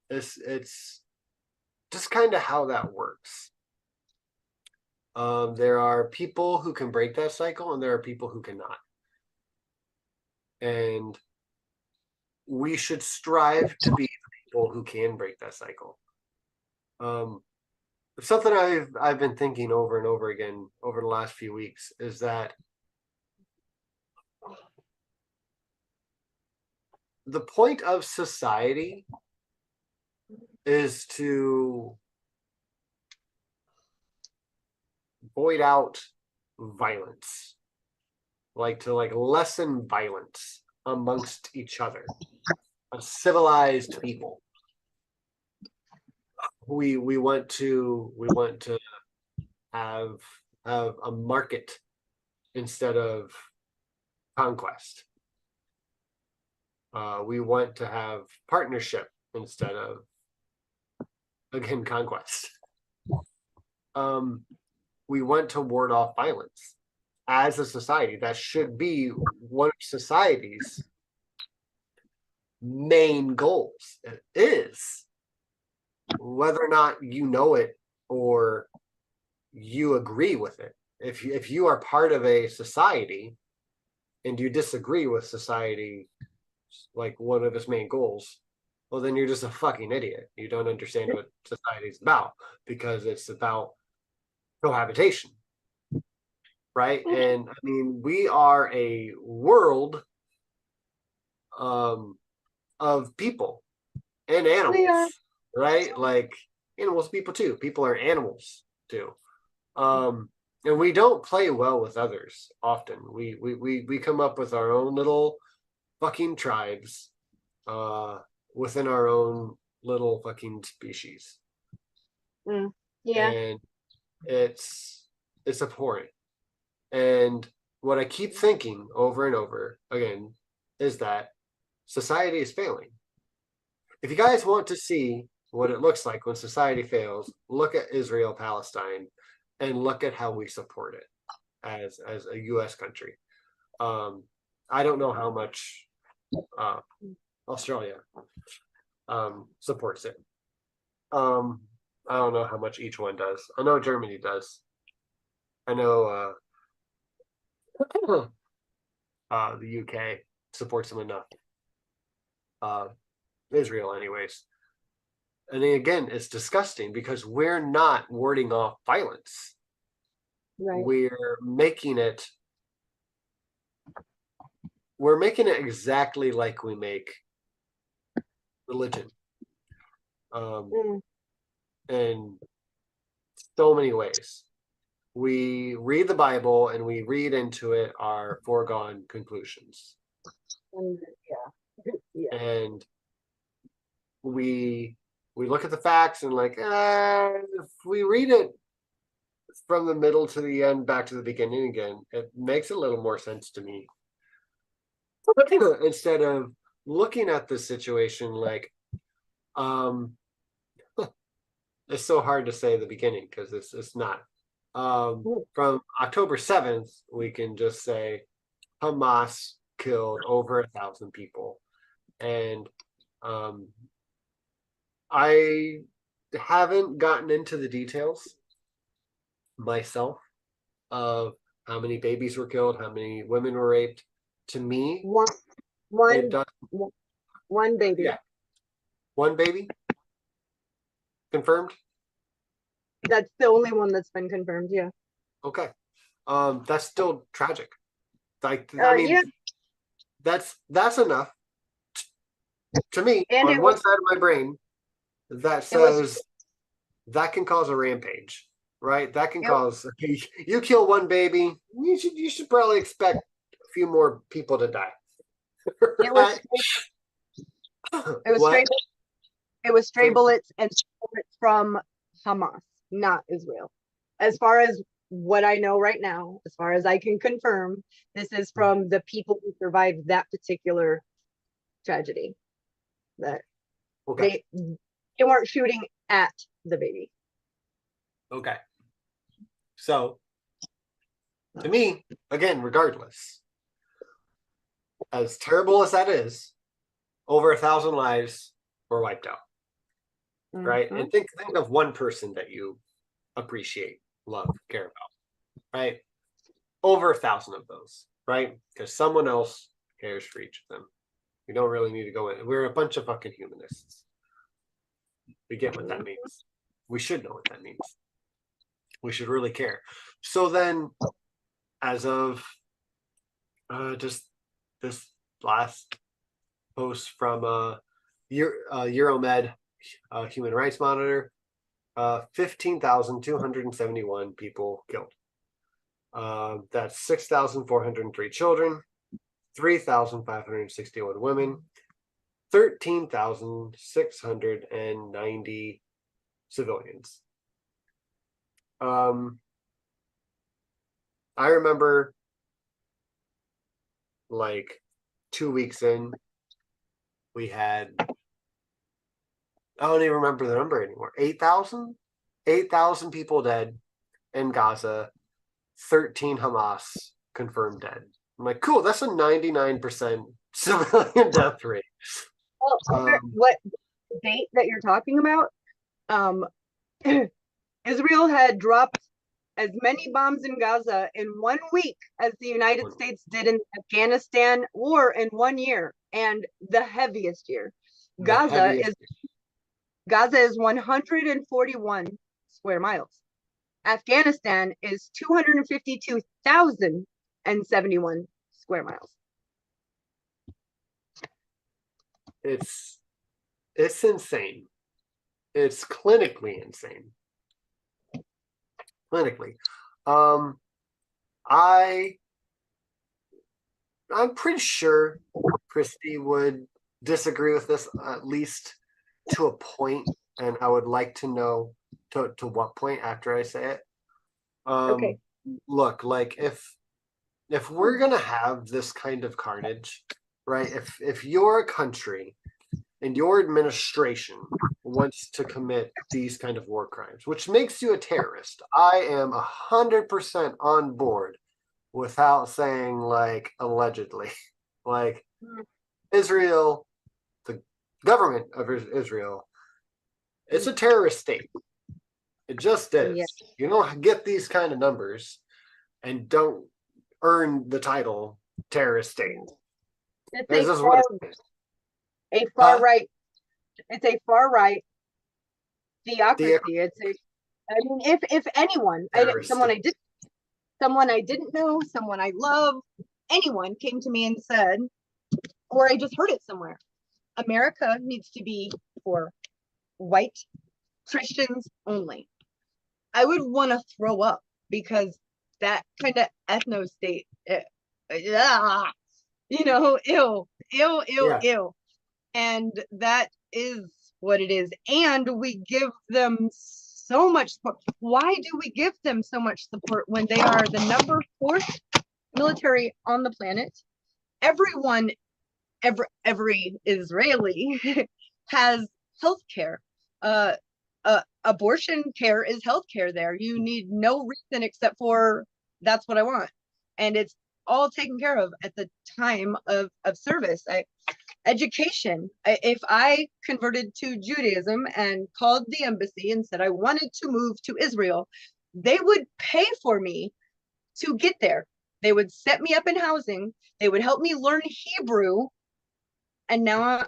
It's just kind of how that works. There are people who can break that cycle, and there are people who cannot. And we should strive to be the people who can break that cycle. Something I've been thinking over and over again over the last few weeks is that the point of society is to void out violence, to lessen violence amongst each other, a civilized people. We want to have a market instead of conquest. We want to have partnership instead of, again, conquest. We want to ward off violence as a society. That should be one of society's main goals. It is. Whether or not you know it or you agree with it. If you are part of a society and you disagree with society, like one of its main goals, well, then you're just a fucking idiot. You don't understand what society is about, because it's about cohabitation, right? And I mean, we are a world of people and animals, right? Like animals, people too. People are animals too. And we don't play well with others often. We come up with our own little fucking tribes within our own little fucking species. Yeah. And it's abhorrent. And what I keep thinking over and over again is that society is failing. If you guys want to see what it looks like when society fails, look at Israel, Palestine, and look at how we support it as a U.S. country. I don't know how much Australia supports it. I don't know how much each one does. I know Germany does. I know the UK supports them enough. Israel, anyways. And again, it's disgusting because we're not warding off violence. Right. We're making it exactly like we make religion. In so many ways. We read the Bible and we read into it our foregone conclusions. Yeah. And we look at the facts and like, if we read it from the middle to the end, back to the beginning again, it makes a little more sense to me. Instead of looking at the situation like, it's so hard to say the beginning because it's not. From October 7th, we can just say Hamas killed over 1,000 people. And I haven't gotten into the details myself of how many babies were killed, how many women were raped. To me, one baby. Yeah. One baby confirmed. That's the only one that's been confirmed. Yeah. Okay. That's still tragic. Like, I mean, yeah. that's enough to me And on one side of my brain that says that can cause a rampage, right? That can cause, you kill one baby, you should probably expect a few more people to die. Right? It was stray bullets and bullets from Hamas, not Israel. As far as what I know right now, as far as I can confirm, this is from the people who survived that particular tragedy. That they weren't shooting at the baby. Okay. So, to me, again, regardless, as terrible as that is, over 1,000 lives were wiped out. Right? And think of one person that you appreciate, love, care about, right? Over 1,000 of those, right? Because someone else cares for each of them. We don't really need to go in. We're a bunch of fucking humanists. We get what that means. We should know what that means. We should really care. So then, as of just this last post from Euromed, Human Rights Monitor, 15,271 people killed. That's 6,403 children, 3,561 women, 13,690 civilians. I remember like 2 weeks in, we had, I don't even remember the number anymore. 8,000 people dead in Gaza, 13 Hamas confirmed dead. I'm like, cool, that's a 99% civilian death rate. What date that you're talking about? Israel had dropped as many bombs in Gaza in 1 week as the United States did in the Afghanistan war in 1 year, and the heaviest year. Gaza is 141 square miles. Afghanistan is 252,071 square miles. It's insane. It's clinically insane. Clinically. I'm pretty sure Christy would disagree with this, at least to a point, and I would like to know to what point after I say it. Okay. Look, like if if we're gonna have this kind of carnage, right? If you're a country and your administration wants to commit these kind of war crimes, which makes you a terrorist, I am 100% on board without saying like allegedly. Like Israel, the government of Israel, it's a terrorist state. It just is. Yeah. You don't get these kind of numbers and don't earn the title terrorist state. It's This is what it is. a far right. It's a far right theocracy. It's a. I mean, if anyone, someone I didn't know, someone I love, anyone came to me and said, or I just heard it somewhere, America needs to be for white Christians only, I would want to throw up, because that kind of ethno state, you know, ew, Yeah. and that is what it is. And we give them so much support. Why do we give them so much support when they are the number 4 military on the planet? Everyone, every Israeli has health care. Abortion care is health care there. You need no reason except for that's what I want. And it's all taken care of at the time of service. Education. If I converted to Judaism and called the embassy and said I wanted to move to Israel, they would pay for me to get there. They would set me up in housing. They would help me learn Hebrew. And now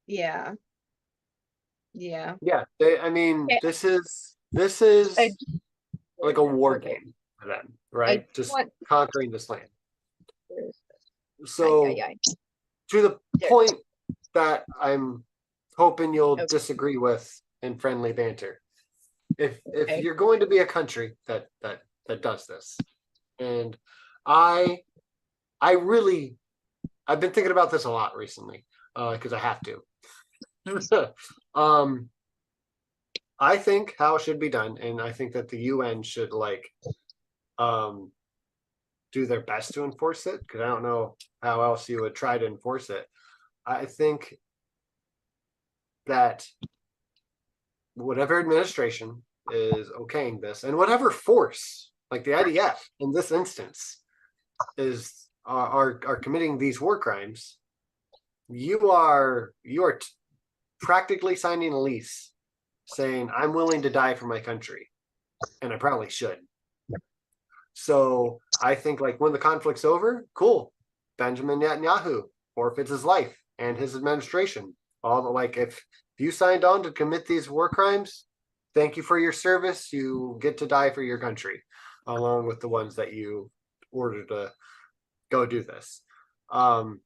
yeah. Yeah. This is like a war game for them, right? Just conquering this land. So to the point that I'm hoping you'll disagree with in friendly banter. If you're going to be a country that does this, and I've been thinking about this a lot recently, because I have to. I think how it should be done, and I think that the UN should do their best to enforce it, because I don't know how else you would try to enforce it. I think that whatever administration is okaying this, and whatever force, like the IDF in this instance, are committing these war crimes, you are practically signing a lease saying I'm willing to die for my country, and I probably should. So I think when the conflict's over, cool, Benjamin Netanyahu forfeits his life and his administration. If you signed on to commit these war crimes, thank you for your service. You get to die for your country, along with the ones that you ordered to go do this. You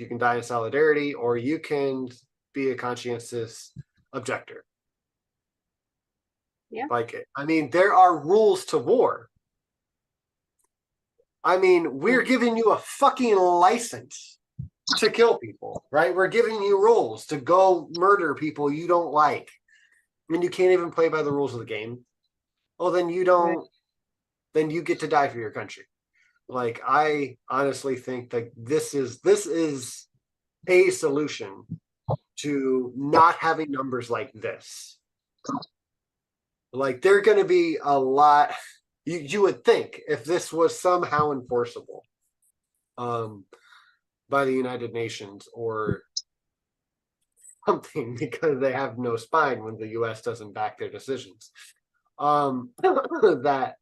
can die in solidarity, or you can be a conscientious objector. Yeah. There are rules to war. We're giving you a fucking license to kill people, right? We're giving you rules to go murder people you don't like. You can't even play by the rules of the game. Oh, then you don't. Right. Then you get to die for your country. I honestly think that this is a solution to not having numbers like this. They're going to be a lot. You would think if this was somehow enforceable by the United Nations or something, because they have no spine when the U.S. doesn't back their decisions, that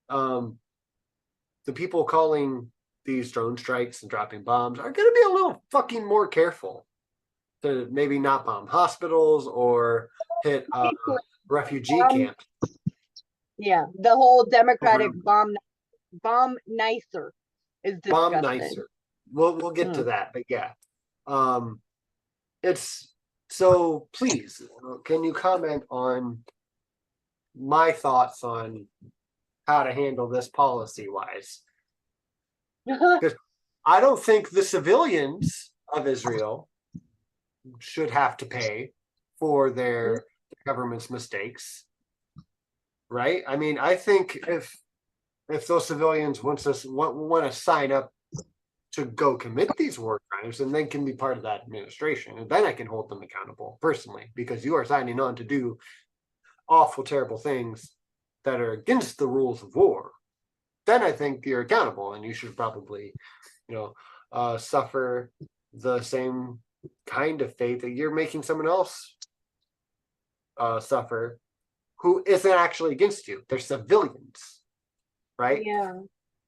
the people calling these drone strikes and dropping bombs are going to be a little fucking more careful to maybe not bomb hospitals or hit refugee camps. Yeah, the whole democratic bomb nicer is disgusting. Bomb nicer. We'll get to that, but yeah. It's so please, can you comment on my thoughts on how to handle this policy-wise? Because I don't think the civilians of Israel should have to pay for their government's mistakes. right? I mean, I think if those civilians want to sign up to go commit these war crimes, then they can be part of that administration, and then I can hold them accountable personally, because you are signing on to do awful, terrible things that are against the rules of war. Then I think you're accountable, and you should probably, suffer the same kind of fate that you're making someone else suffer, who isn't actually against you. They're civilians, right? Yeah.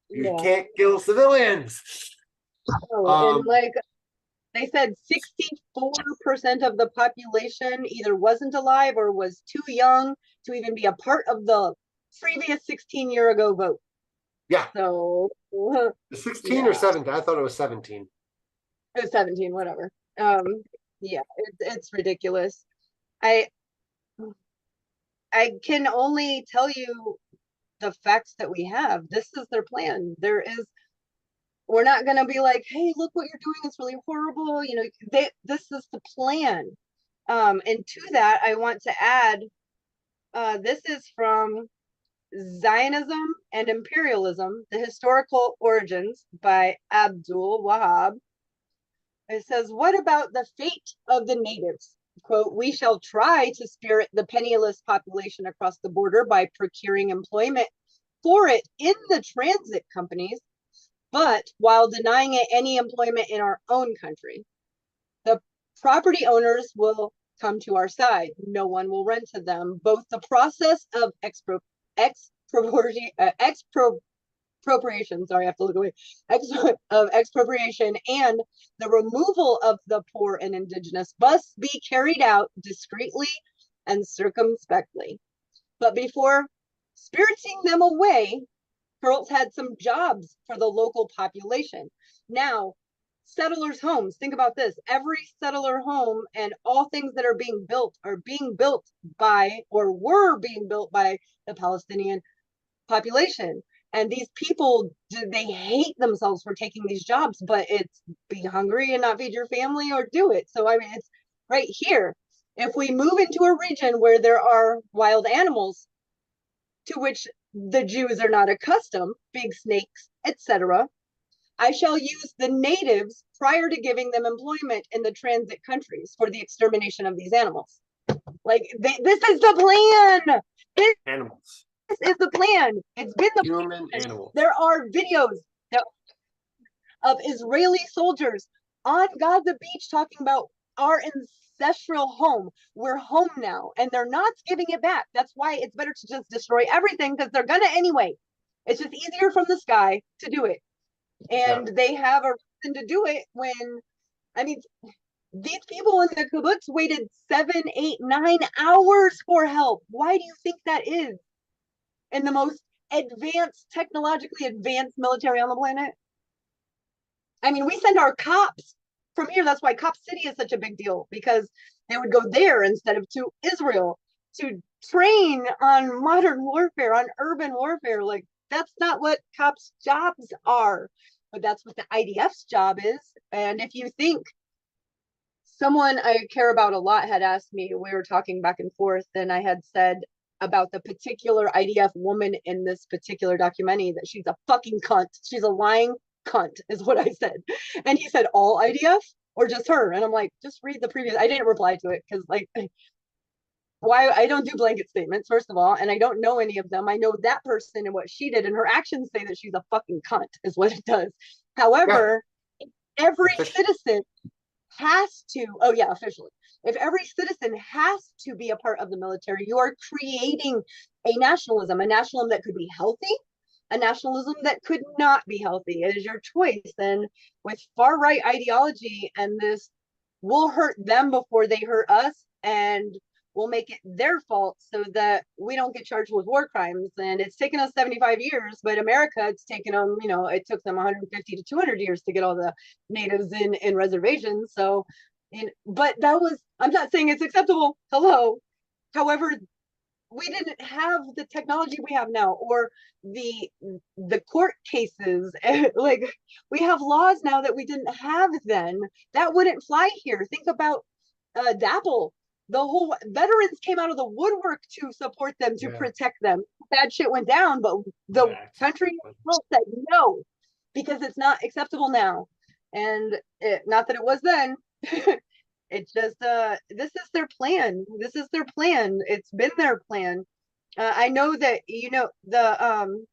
You can't kill civilians. Oh, and like they said, 64% of the population either wasn't alive or was too young to even be a part of the previous 16-year ago vote. Yeah. So 16 or 17? I thought it was 17. It was 17, whatever. Yeah, it's ridiculous. I can only tell you the facts that we have. This is their plan. We're not going to be like, hey, look what you're doing. It's really horrible. This is the plan. And to that, I want to add, this is from Zionism and Imperialism, The Historical Origins by Abdul Wahab. It says, what about the fate of the natives? Quote, we shall try to spirit the penniless population across the border by procuring employment for it in the transit companies, but while denying it any employment in our own country. The property owners will come to our side. No one will rent to them. Both the process of expropriation, sorry, I have to look away, of expropriation and the removal of the poor and indigenous must be carried out discreetly and circumspectly. But before spiriting them away, Hurltz had some jobs for the local population. Now, settlers' homes, think about this. Every settler home and all things that are being built by or were being built by the Palestinian population. And these people, they hate themselves for taking these jobs, but it's be hungry and not feed your family or do it. So, I mean, it's right here. If we move into a region where there are wild animals to which the Jews are not accustomed, big snakes, etc., I shall use the natives prior to giving them employment in the transit countries for the extermination of these animals. Like, this is the plan. Animals. This is the plan. It's been the human plan. Animals. There are videos of Israeli soldiers on Gaza Beach talking about our ancestral home. We're home now, and they're not giving it back. That's why it's better to just destroy everything, because they're gonna anyway. It's just easier from the sky to do it, and they have a reason to do it. When, I mean, these people in the kibbutz waited 7, 8, 9 hours for help. Why do you think that is? In the most advanced, technologically advanced military on the planet. I mean, we send our cops from here. That's why Cop City is such a big deal, because they would go there instead of to Israel to train on modern warfare, on urban warfare. Like, that's not what cops' jobs are, but that's what the IDF's job is. And if you think, someone I care about a lot had asked me, we were talking back and forth, and I had said about the particular IDF woman in this particular documentary that she's a fucking cunt. She's a lying cunt, is what I said. And he said, all IDF or just her? And I'm like, just read the previous. I didn't reply to it because, like, why? I don't do blanket statements, first of all, and I don't know any of them. I know that person and what she did, and her actions say that she's a fucking cunt, is what it does. However, every citizen has to, officially, if every citizen has to be a part of the military, you are creating a nationalism that could be healthy, a nationalism that could not be healthy. It is your choice. And with far right ideology, and this, we'll hurt them before they hurt us, and we'll make it their fault so that we don't get charged with war crimes. And it's taken us 75 years, but America, it's taken them, it took them 150 to 200 years to get all the natives in reservations. So, but that was, I'm not saying it's acceptable. Hello. However, we didn't have the technology we have now, or the court cases. Like, we have laws now that we didn't have then. That wouldn't fly here. Think about DAPL. The whole veterans came out of the woodwork to support them, to protect them. Bad shit went down, but the country said no, because it's not acceptable now. And not that it was then. It's just this is their plan. This is their plan. It's been their plan. I know that, you know, the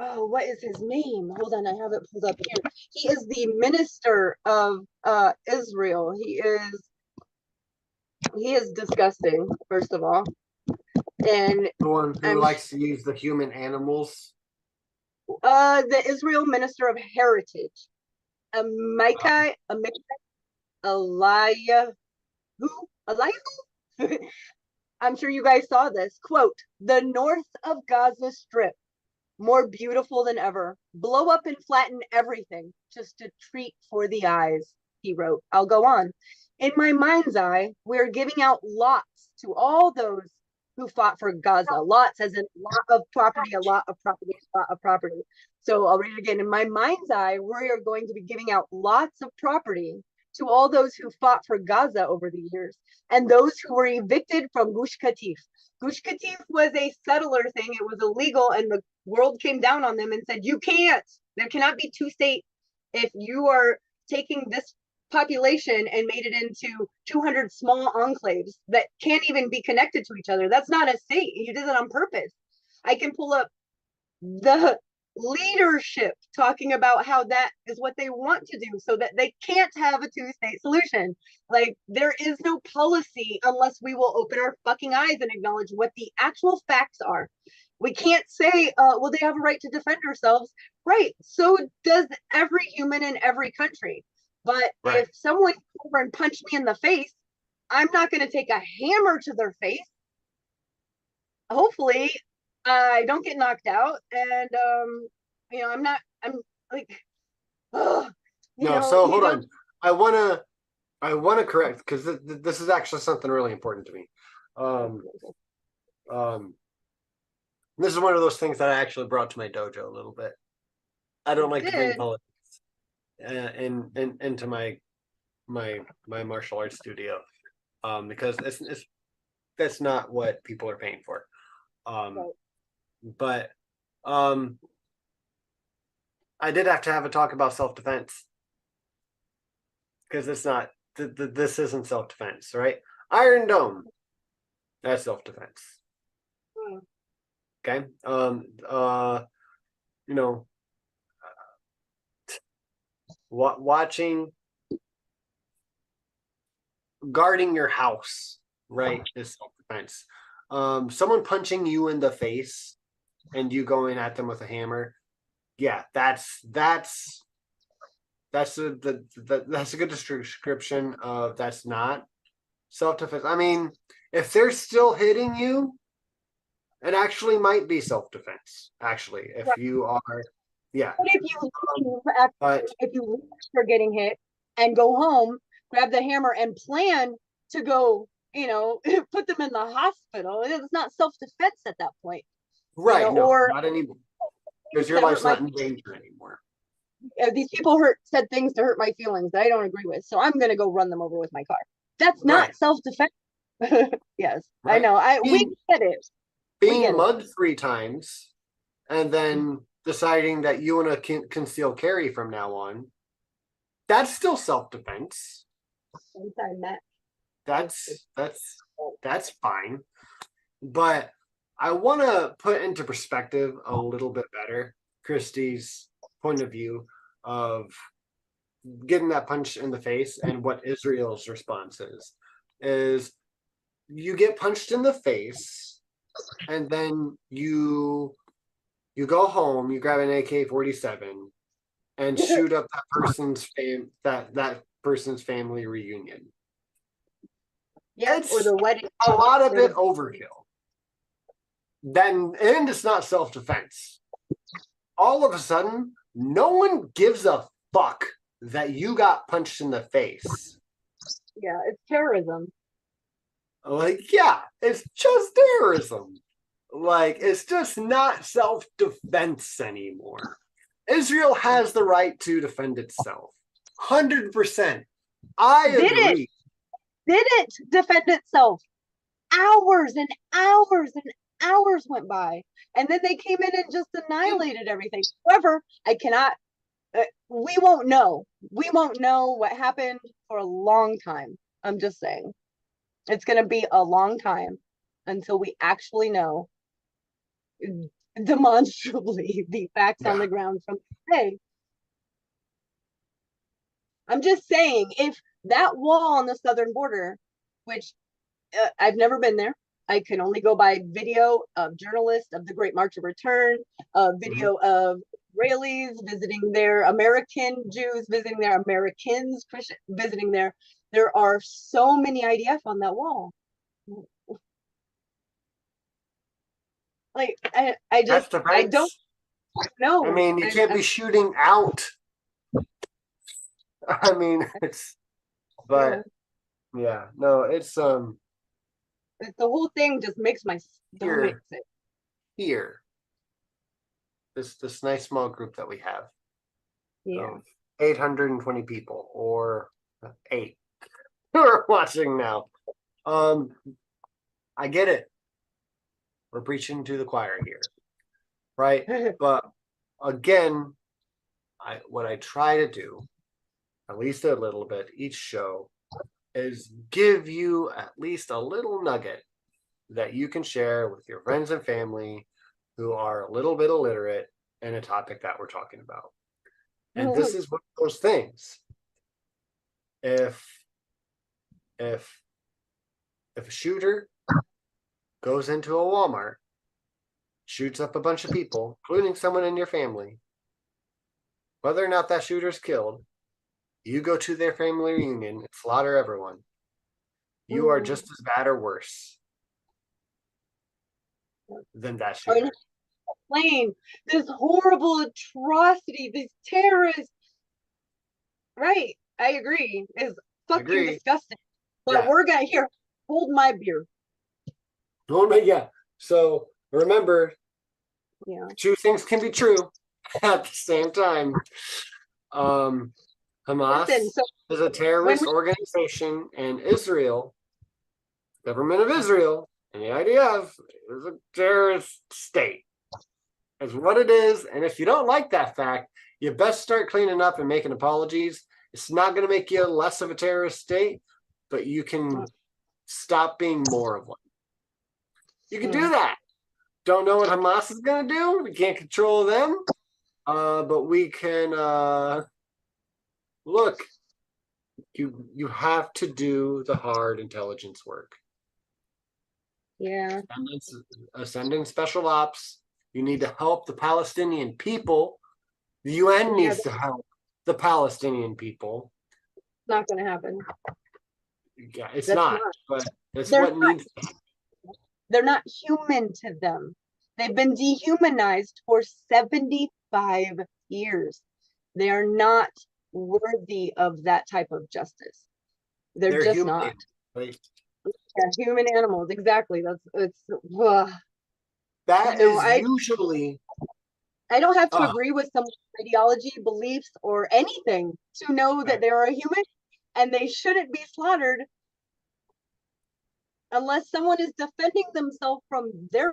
oh, what is his name? Hold on, I have it pulled up here. He is the minister of Israel. He is disgusting, first of all. And the one who likes to use the human animals. The Israel Minister of Heritage. Eliyahu? I'm sure you guys saw this. Quote, the north of Gaza Strip, more beautiful than ever. Blow up and flatten everything. Just a treat for the eyes, he wrote. I'll go on. In my mind's eye, we're giving out lots to all those who fought for Gaza. Lots as in lot of property, a lot of property, a lot of property. So I'll read it again. In my mind's eye, we are going to be giving out lots of property to all those who fought for Gaza over the years, and those who were evicted from Gush Katif. Gush Katif was a settler thing. It was illegal, and the world came down on them and said, you can't. There cannot be two states. If you are taking this population and made it into 200 small enclaves that can't even be connected to each other, that's not a state. You did it on purpose. I can pull up the leadership talking about how that is what they want to do, so that they can't have a two-state solution. Like, there is no policy unless we will open our fucking eyes and acknowledge what the actual facts are. We can't say, well, they have a right to defend ourselves. Right, so does every human in every country. But if someone comes over and punched me in the face, I'm not going to take a hammer to their face. Hopefully, I don't get knocked out, and you know, I'm like, no. So hold on, I wanna correct, because this is actually something really important to me. This is one of those things that I actually brought to my dojo a little bit. I don't like to bring politics into my martial arts studio, because that's not what people are paying for. But I did have to have a talk about self-defense, because it's not this isn't self-defense, right? Iron Dome, that's self-defense. Okay. You know, watching, guarding your house, right, is self-defense. Someone punching you in the face and you going at them with a hammer, yeah, that's a good description of that's not self-defense. I mean, if they're still hitting you, it actually might be self-defense. Actually, if you are, yeah. But if you leave for getting hit and go home, grab the hammer and plan to go, you know, put them in the hospital, it's not self-defense at that point. Right, you know, no, or not anymore. Because your life's not in danger anymore. These people said things to hurt my feelings that I don't agree with, so I'm gonna go run them over with my car. That's not self-defense. Yes, I know. We get it. Being mugged 3 times and then deciding that you want to conceal carry from now on, that's still self-defense. That's fine. But I want to put into perspective a little bit better Christy's point of view of getting that punch in the face and what Israel's response is you get punched in the face and then you go home, you grab an AK-47 and shoot up that person's family reunion. Yes, or the wedding. A lot of it overkill. And it's not self-defense. All of a sudden, no one gives a fuck that you got punched in the face. Yeah, it's terrorism. Like, yeah, it's just terrorism. Like, it's just not self-defense anymore. Israel has the right to defend itself. 100%. I agree. didn't defend itself. Hours and hours and hours went by, and then they came in and just annihilated everything. However, I cannot. We won't know. We won't know what happened for a long time. I'm just saying, it's going to be a long time until we actually know demonstrably the facts on the ground from today. I'm just saying, if that wall on the southern border, which I've never been there, I can only go by video of journalists of the Great March of Return, video of Israelis visiting their American Jews, visiting their Americans, Christian, visiting their. There are so many IDF on that wall. Like I just I don't know. I mean, you can't be shooting out. I mean, it's, but yeah, no, it's the whole thing just makes my stomach sick. Here, this nice small group that we have, yeah, 820 people or 8 who are watching now. I get it. We're preaching to the choir here, right? But again, what I try to do, at least a little bit each show, is give you at least a little nugget that you can share with your friends and family who are a little bit illiterate in a topic that we're talking about. And this is one of those things. If a shooter goes into a Walmart, shoots up a bunch of people, including someone in your family, whether or not that shooter's killed, you go to their family reunion and slaughter everyone. You are just as bad or worse than that shooter. Playing this horrible atrocity, these terrorists. Right, I agree. Is fucking disgusting. But we're gonna hold my beer. Yeah. So remember, two things can be true at the same time. Hamas is a terrorist organization, and Israel, government of Israel, and the IDF is a terrorist state. Is what it is. And if you don't like that fact, you best start cleaning up and making apologies. It's not going to make you less of a terrorist state, but you can stop being more of one. You can do that. Don't know what Hamas is going to do. We can't control them. But we can look. You have to do the hard intelligence work. Yeah. Sending special ops. You need to help the Palestinian people. The UN needs to help the Palestinian people. It's not going to happen. Yeah, it's not. But it's what needs to happen. They're not human to them. They've been dehumanized for 75 years. They are not worthy of that type of justice. They're just human. Not. Right. Yeah, human animals, exactly. That is usually. I don't have to agree with someone's ideology, beliefs, or anything to know that they're a human and they shouldn't be slaughtered unless someone is defending themselves from their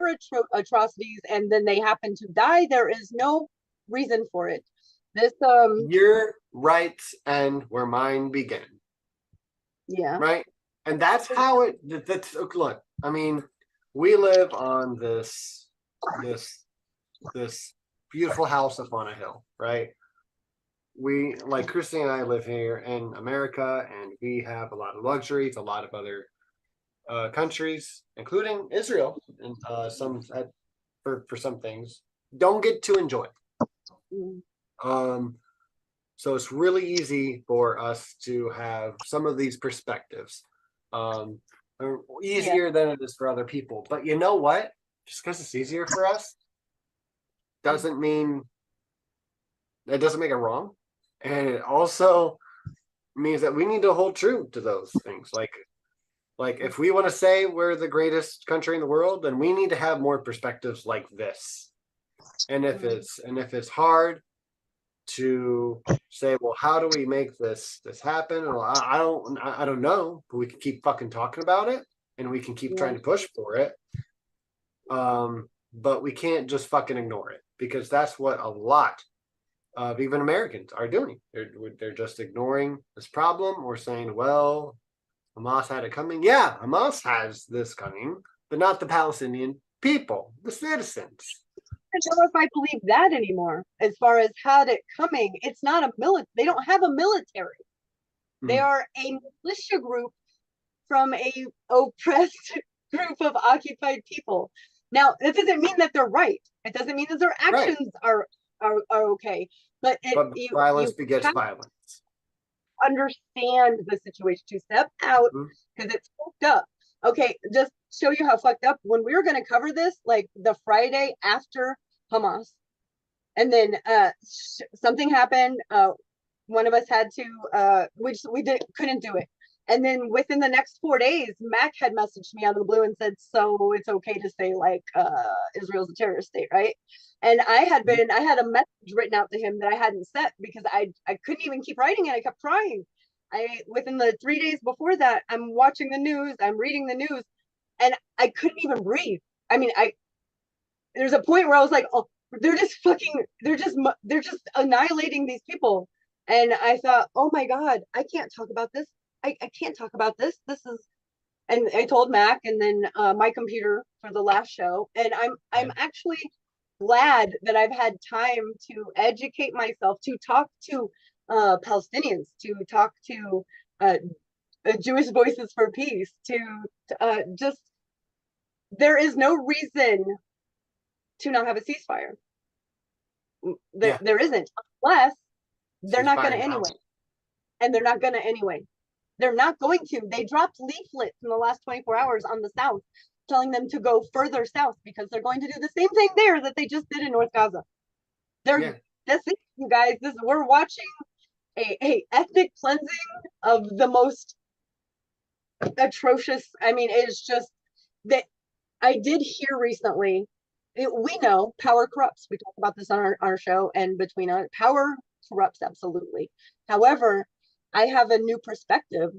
atrocities and then they happen to die. There is no reason for it. Your rights end where mine begin. Yeah. Right? And that's how that's look, I mean, we live on this beautiful house up on a hill, right? We, like Christy and I, live here in America, and we have a lot of luxuries. A lot of other countries, including Israel, and some for some things, don't get to enjoy. So it's really easy for us to have some of these perspectives, easier than it is for other people. But you know what? Just because it's easier for us doesn't mean it doesn't make it wrong, and it also means that we need to hold true to those things. Like if we want to say we're the greatest country in the world, then we need to have more perspectives like this. And if it's hard, to say, well, how do we make this happen? Well, I don't know, but we can keep fucking talking about it, and we can keep trying to push for it. But we can't just fucking ignore it, because that's what a lot of even Americans are doing. They're just ignoring this problem, or saying, well, Hamas had it coming. Yeah, Hamas has this coming, but not the Palestinian people, the citizens. I don't know if I believe that anymore. As far as had it coming, it's not a military. They don't have a military. They are a militia group from a oppressed group of occupied people. Now, it doesn't mean that they're right. It doesn't mean that their actions are okay. But violence begets violence. Understand the situation, to step out, because it's fucked up. Okay, just show you how fucked up. When we were going to cover this, like the Friday after Hamas, and then something happened. One of us had to, which we couldn't do it. And then within the next 4 days, Mac had messaged me out of the blue and said, so it's okay to say like Israel's a terrorist state, right? And I had a message written out to him that I hadn't set, because I couldn't even keep writing it. I kept crying. Within the 3 days before that, I'm watching the news, I'm reading the news, and I couldn't even breathe. I mean, there's a point where I was like, oh, they're just annihilating these people. And I thought, oh my God, I can't talk about this. I can't talk about this. This is, and I told Mac, and then my computer for the last show. And I'm actually glad that I've had time to educate myself, to talk to Palestinians, to talk to Jewish Voices for Peace, to just, there is no reason to not have a ceasefire. There isn't, unless they're not going to anyway. And they're not going to anyway. They're not going to. They dropped leaflets in the last 24 hours on the South, telling them to go further south, because they're going to do the same thing there that they just did in North Gaza. That's it, you guys. We're watching a ethnic cleansing of the most atrocious. I mean, it's just that I did hear recently. We know power corrupts. We talk about this on our show, and between us, power corrupts absolutely. However, I have a new perspective.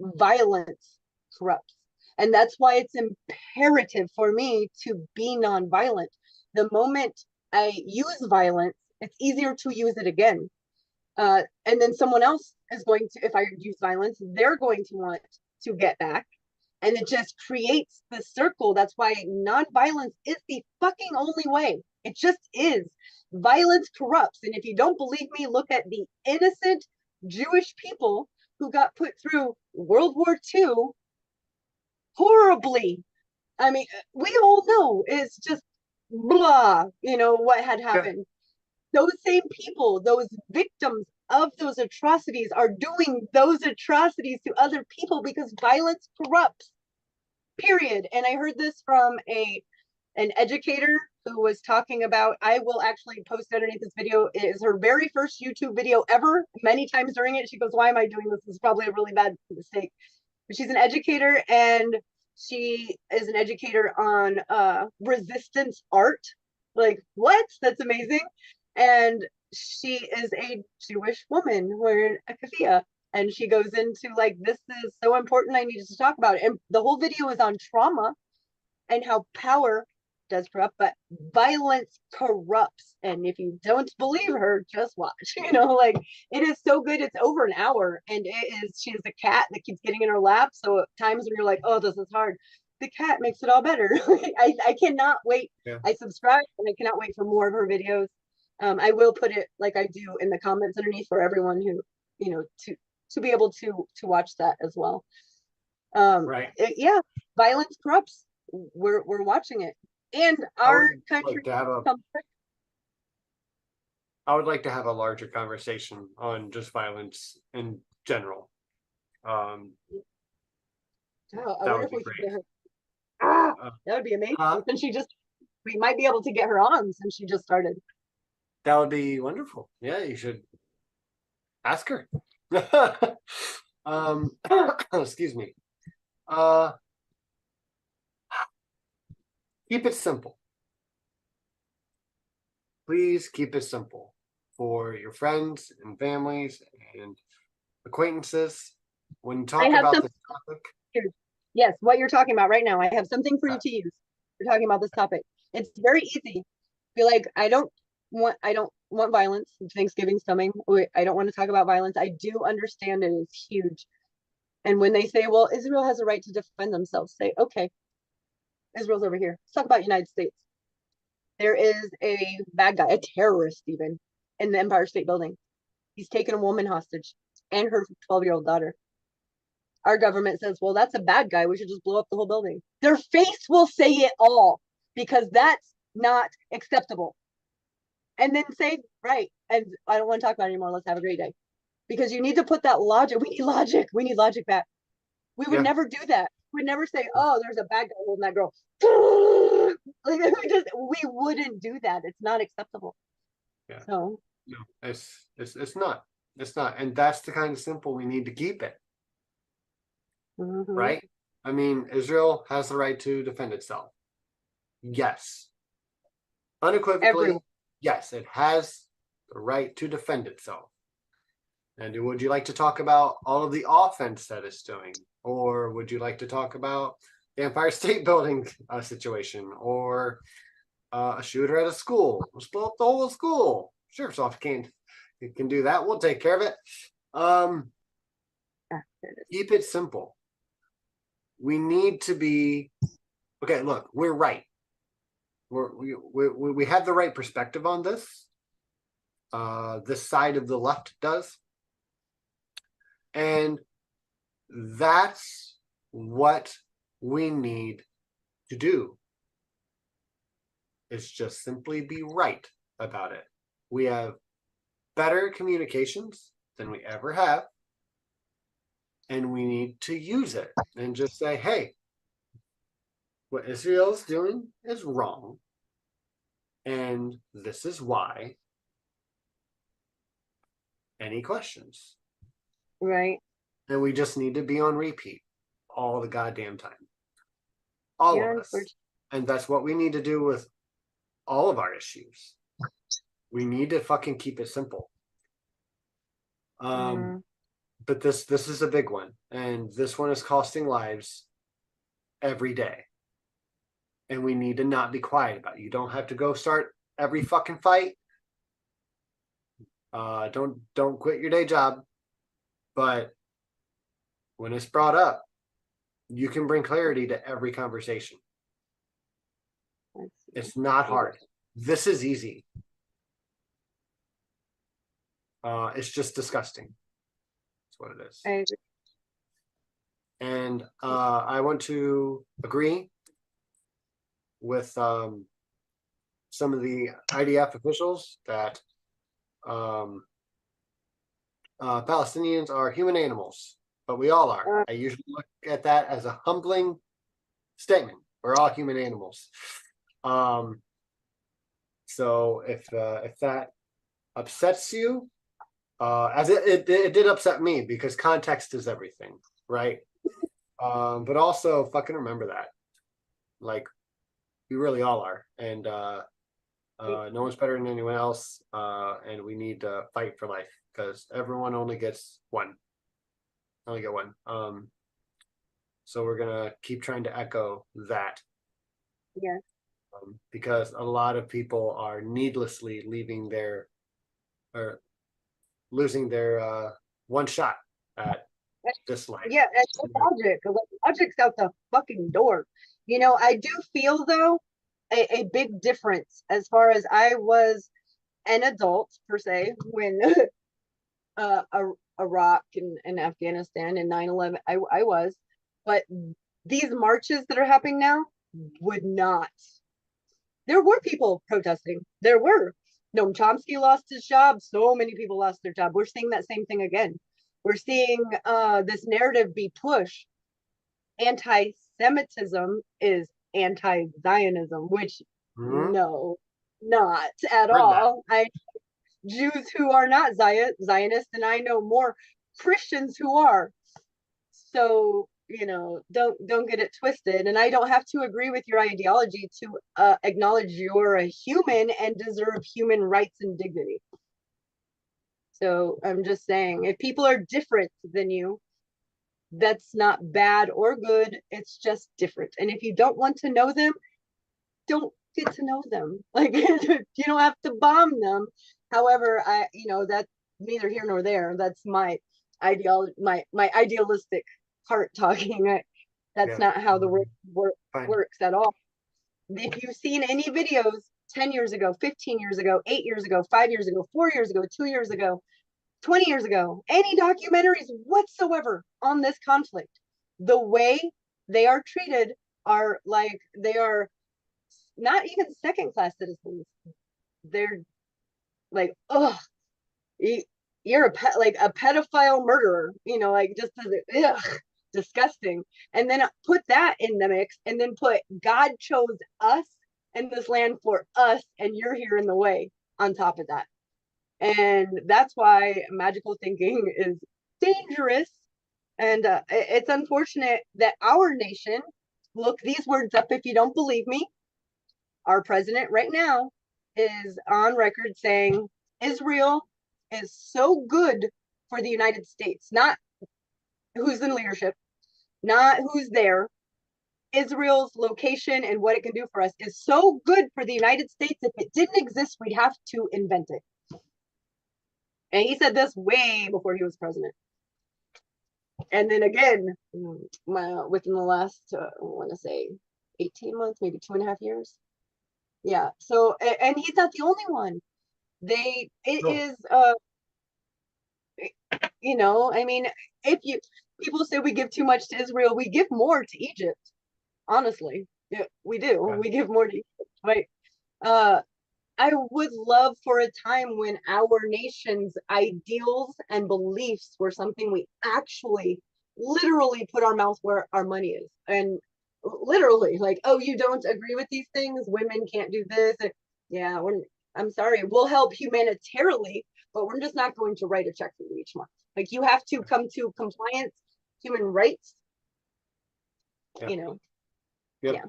Violence corrupts. And that's why it's imperative for me to be nonviolent. The moment I use violence, it's easier to use it again. And then someone else is going to, if I use violence, they're going to want to get back. And it just creates the circle. That's why nonviolence is the fucking only way. It just is. Violence corrupts. And if you don't believe me, look at the innocent Jewish people who got put through World War II horribly. I mean, we all know it's just blah, what had happened. Those same people, those victims of those atrocities, are doing those atrocities to other people because violence corrupts, period. And I heard this from an educator who was talking about, I will actually post underneath this video. It is her very first YouTube video ever. Many times during it, she goes, why am I doing this? This is probably a really bad mistake. But she's an educator, and she is an educator on resistance art. Like, what? That's amazing. And she is a Jewish woman wearing a keffiyeh. And she goes into like, this is so important, I needed to talk about it. And the whole video is on trauma and how power does corrupt, but violence corrupts. And if you don't believe her, just watch. Like, it is so good. It's over an hour, and she has a cat that keeps getting in her lap. So at times when you're like, oh, this is hard, the cat makes it all better. I cannot wait. Yeah. I subscribe, and I cannot wait for more of her videos. I will put it, like I do, in the comments underneath for everyone who, to be able to watch that as well. Right. Violence corrupts. We're watching it. And our country. I would like to have a larger conversation on just violence in general. I wonder if we could get her. That would be amazing. Since we might be able to get her on since she just started. That would be wonderful. Yeah, you should ask her. Excuse me. Keep it simple. Please keep it simple. for your friends and families and acquaintances when you I talk have about some this topic? Yes, what you're talking about right now. I have something for you to use. We're talking about this topic. It's very easy. Be like, I don't want violence. Thanksgiving's coming. I don't want to talk about violence. I do understand it is huge. And when they say, well, Israel has a right to defend themselves, say, okay, Israel's over here. Let's talk about United States. There is a bad guy, a terrorist even, in the Empire State Building. He's taken a woman hostage and her 12-year-old daughter. Our government says, well, that's a bad guy. We should just blow up the whole building. Their face will say it all because that's not acceptable. And then say, right, and I don't want to talk about it anymore. Let's have a great day. Because you need to put that logic. We need logic. We need logic back. We would never do that. We'd never say, oh, there's a bad guy holding that girl. Like, we wouldn't do that. It's not acceptable. Yeah. So no, it's not. It's not. And that's the kind of simple we need to keep it. Right? I mean, Israel has the right to defend itself. Yes. Unequivocally, yes, it has the right to defend itself. And would you like to talk about all of the offense that it's doing? Or would you like to talk about the Empire State Building situation? Or a shooter at a school? Let's blow up the whole school. Sure, so if you can do that, we'll take care of it. Keep it simple. We need to be, okay, look, we're right. We have the right perspective on this. This side of the left does. And that's what we need to do. Is just simply be right about it. We have better communications than we ever have. And we need to use it and just say, hey, what Israel's doing is wrong. And this is why. Any questions? Right. And we just need to be on repeat all the goddamn time. All of us. And that's what we need to do with all of our issues. We need to fucking keep it simple. But this is a big one. And this one is costing lives every day. And we need to not be quiet about it. You don't have to go start every fucking fight. Don't quit your day job. But when it's brought up, you can bring clarity to every conversation. It's not hard. This is easy. It's just disgusting. That's what it is. I agree. And I want to agree with some of the IDF officials that Palestinians are human animals, but we all are. I usually look at that as a humbling statement. We're all human animals. So if that upsets you, as it did upset me because context is everything, right? But also fucking remember that, like, we really all are, and no one's better than anyone else, and we need to fight for life because everyone only gets one. Only get one. So we're gonna keep trying to echo that. Yeah. Because a lot of people are needlessly leaving their or losing their one shot at this life. Yeah, it's logic. Logic's out the fucking door. You know, I do feel though a big difference as far as I was an adult per se when Iraq and Afghanistan and 9/11 I was, but these marches that are happening now would not. There were people protesting. There were. Noam Chomsky lost his job. So many people lost their job. We're seeing that same thing again. We're seeing this narrative be pushed. Anti-Semitism is anti-Zionism, which no, not at all. Jews who are not Zionists, and I know more Christians who are. So, you know, don't get it twisted. And I don't have to agree with your ideology to acknowledge you're a human and deserve human rights and dignity. So I'm just saying, if people are different than you, that's not bad or good. It's just different. And if you don't want to know them, don't get to know them. Like you don't have to bomb them. However, that's neither here nor there. That's my idealistic heart talking. That's not how the world works at all. If you've seen any videos 10 years ago, 15 years ago, 8 years ago, 5 years ago, 4 years ago, 2 years ago, 20 years ago, any documentaries whatsoever on this conflict, the way they are treated are like they are not even second-class citizens. They're like, oh, you're a pedophile murderer, like just disgusting. And then put that in the mix, and then put God chose us and this land for us, and you're here in the way on top of that. And that's why magical thinking is dangerous. And it's unfortunate that our nation, look these words up if you don't believe me, our president right now is on record saying Israel is so good for the United States, not who's in leadership, not who's there. Israel's location and what it can do for us is so good for the United States. If it didn't exist, we'd have to invent it. And he said this way before he was president. And then again, within the last, I want to say 18 months, maybe 2.5 years. Yeah. So, and he's not the only one. I mean, people say we give too much to Israel, we give more to Egypt. Honestly, yeah, we do. Yeah. We give more to Egypt, right? I would love for a time when our nation's ideals and beliefs were something we actually literally put our mouth where our money is. And literally, like, oh, you don't agree with these things? Women can't do this. Yeah, I'm sorry. We'll help humanitarily, but we're just not going to write a check for you each month. Like, you have to come to compliance, human rights, Yep. Yep.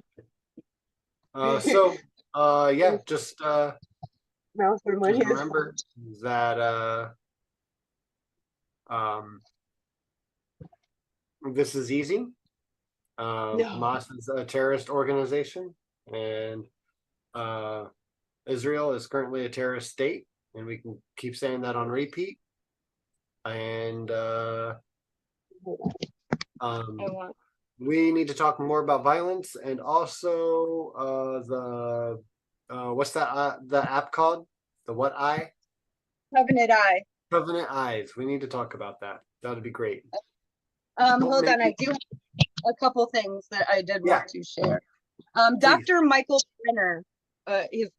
Yeah. Just mouth where money is. Remember that this is easy. No. Hamas is a terrorist organization, and Israel is currently a terrorist state, and we can keep saying that on repeat. And we need to talk more about violence, and also what's that the app called? The what eye? Covenant Eye. Covenant Eyes. We need to talk about that. That would be great. Hold on, I do have a couple things that I did want to share. Dr. Michael Brenner, he's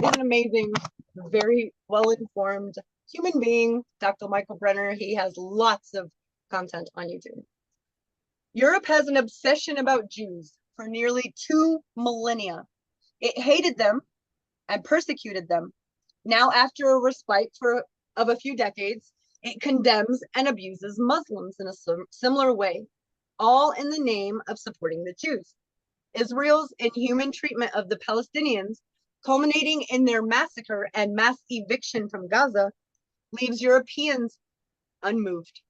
an amazing, very well-informed human being. Dr. Michael Brenner, he has lots of content on YouTube. Europe has an obsession about Jews for nearly 2 millennia. It hated them and persecuted them. Now, after a respite of a few decades, it condemns and abuses Muslims in a similar way, all in the name of supporting the Jews. Israel's inhuman treatment of the Palestinians, culminating in their massacre and mass eviction from Gaza, leaves Europeans unmoved.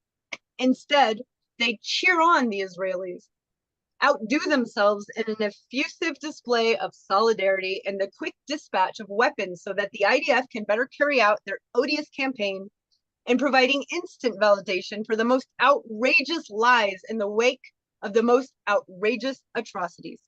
Instead, they cheer on the Israelis, outdo themselves in an effusive display of solidarity and the quick dispatch of weapons so that the IDF can better carry out their odious campaign in providing instant validation for the most outrageous lies in the wake of the most outrageous atrocities.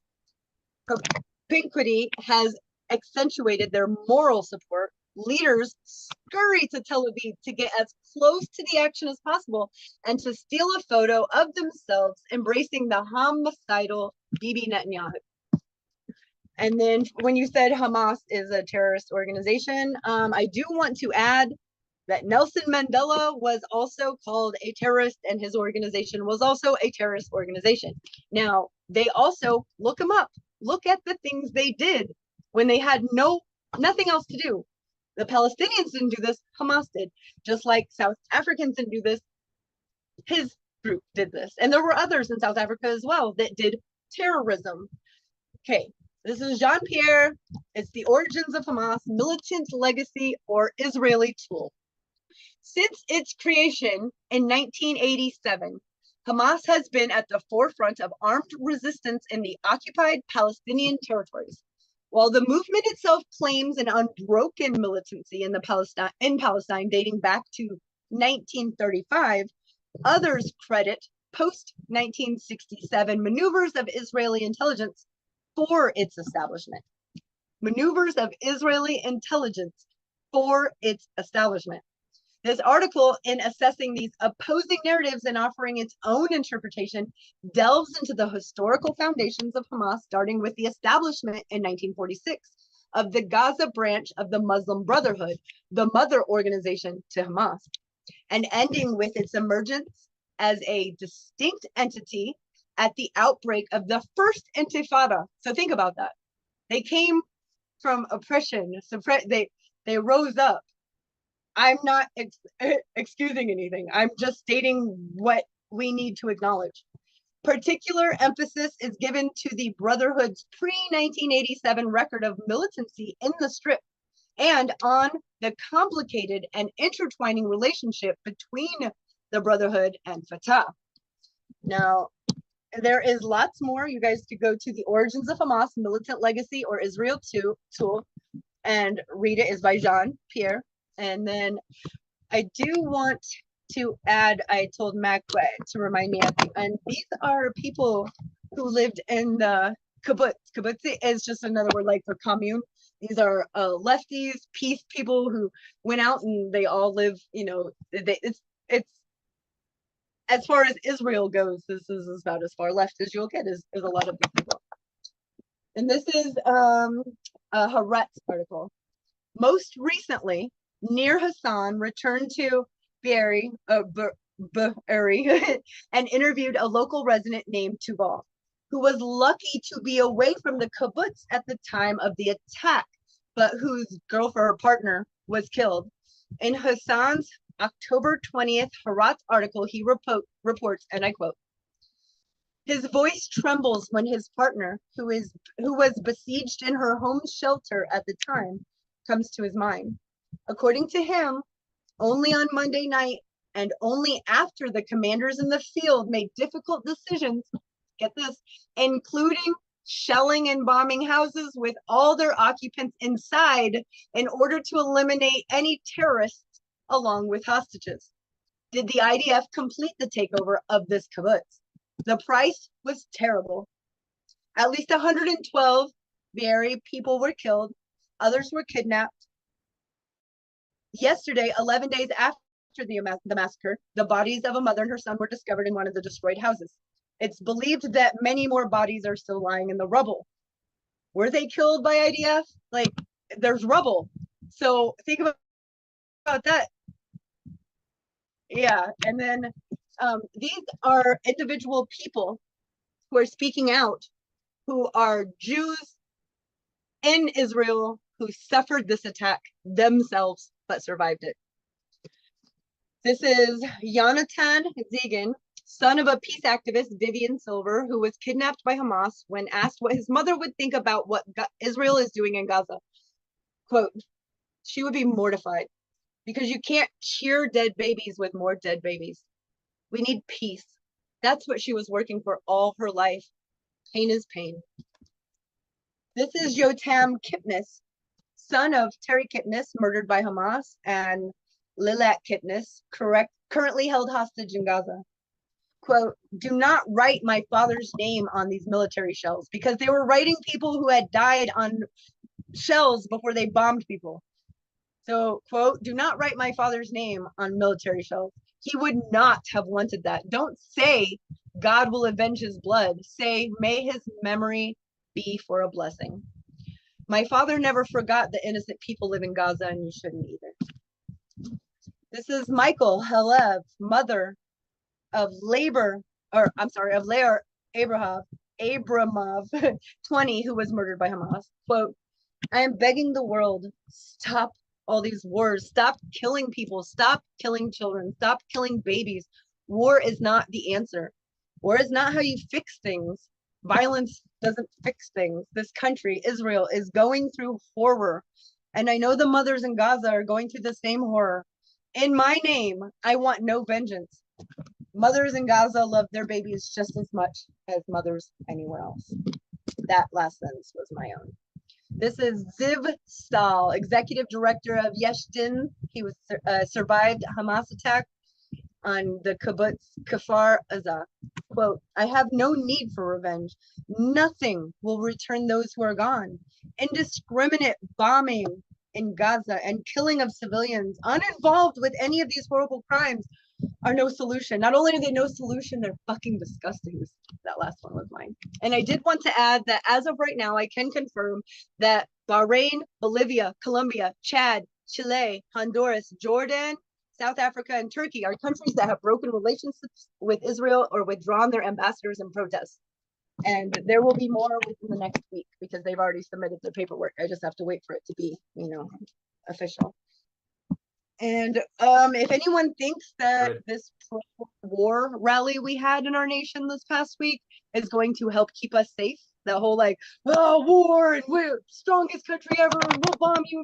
Propinquity has accentuated their moral support. Leaders scurry to Tel Aviv to get as close to the action as possible and to steal a photo of themselves embracing the homicidal Bibi Netanyahu. And then when you said Hamas is a terrorist organization, I do want to add that Nelson Mandela was also called a terrorist, and his organization was also a terrorist organization. Now, they also, look them up, look at the things they did when they had nothing else to do. The Palestinians didn't do this, Hamas did. Just like South Africans didn't do this, his group did this. And there were others in South Africa as well that did terrorism. Okay, this is Jean-Pierre. It's the origins of Hamas, militant legacy, or Israeli tool. Since its creation in 1987, Hamas has been at the forefront of armed resistance in the occupied Palestinian territories. While the movement itself claims an unbroken militancy in Palestine dating back to 1935, others credit post-1967 maneuvers of Israeli intelligence for its establishment. Maneuvers of Israeli intelligence for its establishment. This article, in assessing these opposing narratives and offering its own interpretation, delves into the historical foundations of Hamas, starting with the establishment in 1946 of the Gaza branch of the Muslim Brotherhood, the mother organization to Hamas, and ending with its emergence as a distinct entity at the outbreak of the first Intifada. So think about that. They came from oppression, they rose up. I'm not excusing anything. I'm just stating what we need to acknowledge. Particular emphasis is given to the Brotherhood's pre-1987 record of militancy in the Strip and on the complicated and intertwining relationship between the Brotherhood and Fatah. Now, there is lots more. You guys could go to The Origins of Hamas, Militant Legacy, or Israel Tool, and read it. Is by Jean-Pierre. And then I do want to add, I told Mac to remind me at the end, these are people who lived in the kibbutz. Kibbutz is just another word like for commune. These are lefties, peace people who went out and they all live, you know, it's as far as Israel goes, this is about as far left as you'll get is a lot of these people. And this is a Haaretz article. Most recently, Nir Hassan returned to Be'eri and interviewed a local resident named Tuval, who was lucky to be away from the kibbutz at the time of the attack, but whose girlfriend or partner was killed. In Hassan's October 20th Haaretz article, he reports, and I quote, "His voice trembles when his partner, who was besieged in her home shelter at the time, comes to his mind. According to him, only on Monday night and only after the commanders in the field made difficult decisions, get this, including shelling and bombing houses with all their occupants inside in order to eliminate any terrorists along with hostages, did the IDF complete the takeover of this kibbutz. The price was terrible. At least 112 Be'eri people were killed. Others were kidnapped. Yesterday, 11 days after the massacre, the bodies of a mother and her son were discovered in one of the destroyed houses. It's believed that many more bodies are still lying in the rubble. Were they killed by IDF? Like, there's rubble. So think about that. Yeah, and then these are individual people who are speaking out, who are Jews in Israel who suffered this attack themselves but survived it. This is Yonatan Zigan, son of a peace activist, Vivian Silver, who was kidnapped by Hamas when asked what his mother would think about what Israel is doing in Gaza. Quote, "She would be mortified because you can't cheer dead babies with more dead babies. We need peace. That's what she was working for all her life. Pain is pain." This is Yotam Kipnis, son of Terry Kipnis, murdered by Hamas, and LEAH Kipnis, currently held hostage in Gaza. Quote, "Do not write my father's name on these military shells," because they were writing people who had died on shells before they bombed people. So, quote, "Do not write my father's name on military shells. He would not have wanted that. Don't say God will avenge his blood. Say, may his memory be for a blessing. My father never forgot the innocent people live in Gaza, and you shouldn't either." This is Michael Halev, mother of Leah Abramov, 20, who was murdered by Hamas. Quote, "I am begging the world, stop all these wars. Stop killing people. Stop killing children. Stop killing babies. War is not the answer. War is not how you fix things. Violence doesn't fix things. This country, Israel, is going through horror. And I know the mothers in Gaza are going through the same horror. In my name, I want no vengeance. Mothers in Gaza love their babies just as much as mothers anywhere else. That last sentence was my own. This is Ziv Stahl, executive director of Yesh Din. He was survived Hamas attack on the kibbutz Kfar Aza. Quote, I have no need for revenge. Nothing will return those who are gone. Indiscriminate bombing in Gaza and killing of civilians uninvolved with any of these horrible crimes are no solution. Not only are they no solution, they're fucking disgusting. That last one was mine. And I did want to add that as of right now, I can confirm that Bahrain, Bolivia, Colombia, Chad, Chile, Honduras, Jordan, South Africa, and Turkey are countries that have broken relationships with Israel or withdrawn their ambassadors in protest. And there will be more within the next week because they've already submitted the paperwork. I just have to wait for it to be, official. And if anyone thinks that this pro-war rally we had in our nation this past week is going to help keep us safe, that whole war and we're strongest country ever and we'll bomb you,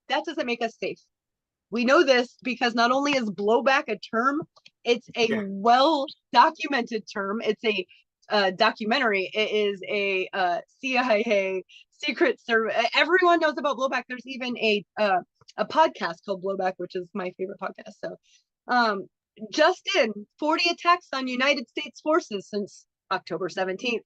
that doesn't make us safe. We know this because not only is blowback a term, it's a well-documented term. It's a documentary. It is a CIA secret service. Everyone knows about blowback. There's even a podcast called Blowback, which is my favorite podcast. So just in 40 attacks on United States forces since October 17th.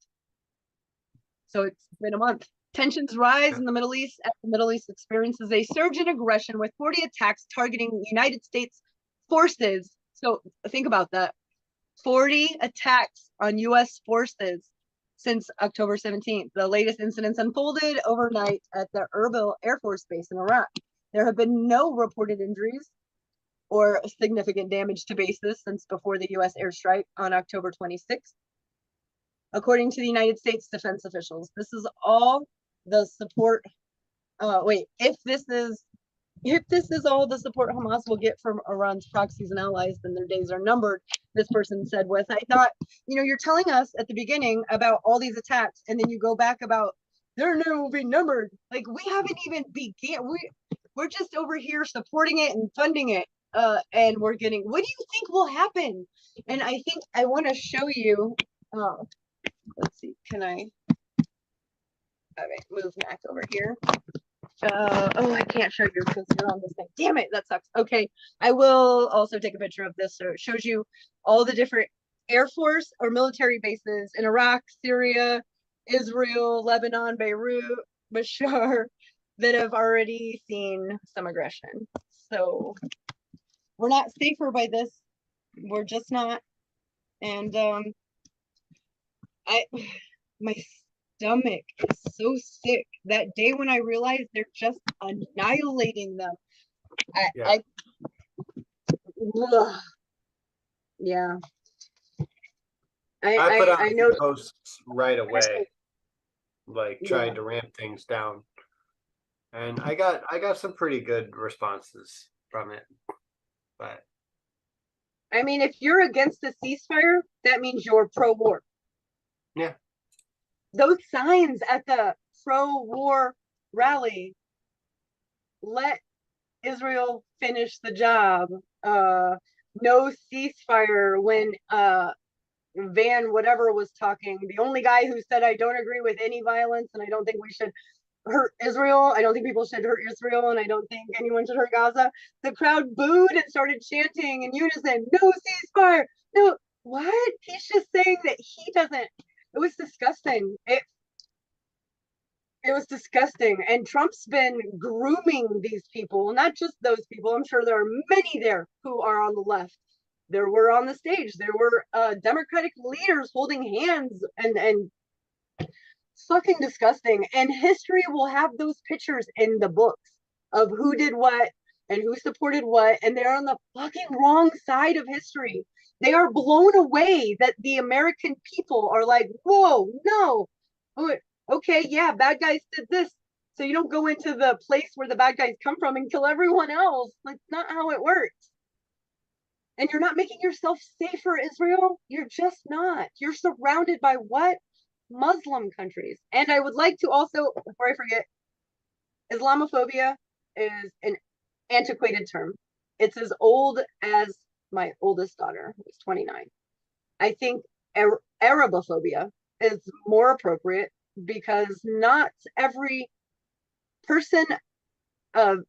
So it's been a month. Tensions rise in the Middle East as the Middle East experiences a surge in aggression with 40 attacks targeting United States forces. So think about that. 40 attacks on U.S. forces since October 17th. The latest incidents unfolded overnight at the Erbil Air Force Base in Iraq. There have been no reported injuries or significant damage to bases since before the U.S. airstrike on October 26th. According to the United States defense officials, this is all the support. If this is all the support Hamas will get from Iran's proxies and allies, then their days are numbered. This person said with, I thought, you're telling us at the beginning about all these attacks, and then you go back about their name will be numbered. Like we haven't even began. We're just over here supporting it and funding it. And we're getting, what do you think will happen? And I think I want to show you, let's see, can I move Mac over here? I can't show you because you're on this thing. Damn it, that sucks. Okay, I will also take a picture of this so it shows you all the different Air Force or military bases in Iraq, Syria, Israel, Lebanon, Beirut, Bashar, that have already seen some aggression. So we're not safer by this. We're just not. And my stomach is so sick. That day when I realized they're just annihilating them. I put out know posts right away, trying to ramp things down, and I got some pretty good responses from it. But I mean, if you're against the ceasefire, that means you're pro-war. Yeah. Those signs at the pro-war rally, let Israel finish the job. No ceasefire when Van whatever was talking. The only guy who said, I don't agree with any violence and I don't think we should hurt Israel. I don't think people should hurt Israel and I don't think anyone should hurt Gaza. The crowd booed and started chanting in unison, no ceasefire. No, what? He's just saying that he doesn't. It was disgusting. It was disgusting. And Trump's been grooming these people, not just those people. I'm sure there are many there who are on the left. There were on the stage. There were Democratic leaders holding hands and fucking disgusting. And history will have those pictures in the books of who did what and who supported what. And they're on the fucking wrong side of history. They are blown away that the American people are like, whoa, no. Okay, yeah, bad guys did this. So you don't go into the place where the bad guys come from and kill everyone else. Like, not how it works. And you're not making yourself safer, Israel. You're just not. You're surrounded by what? Muslim countries. And I would like to also, before I forget, Islamophobia is an antiquated term. it's as old as my oldest daughter, who's 29. I think Arabophobia is more appropriate because not every person of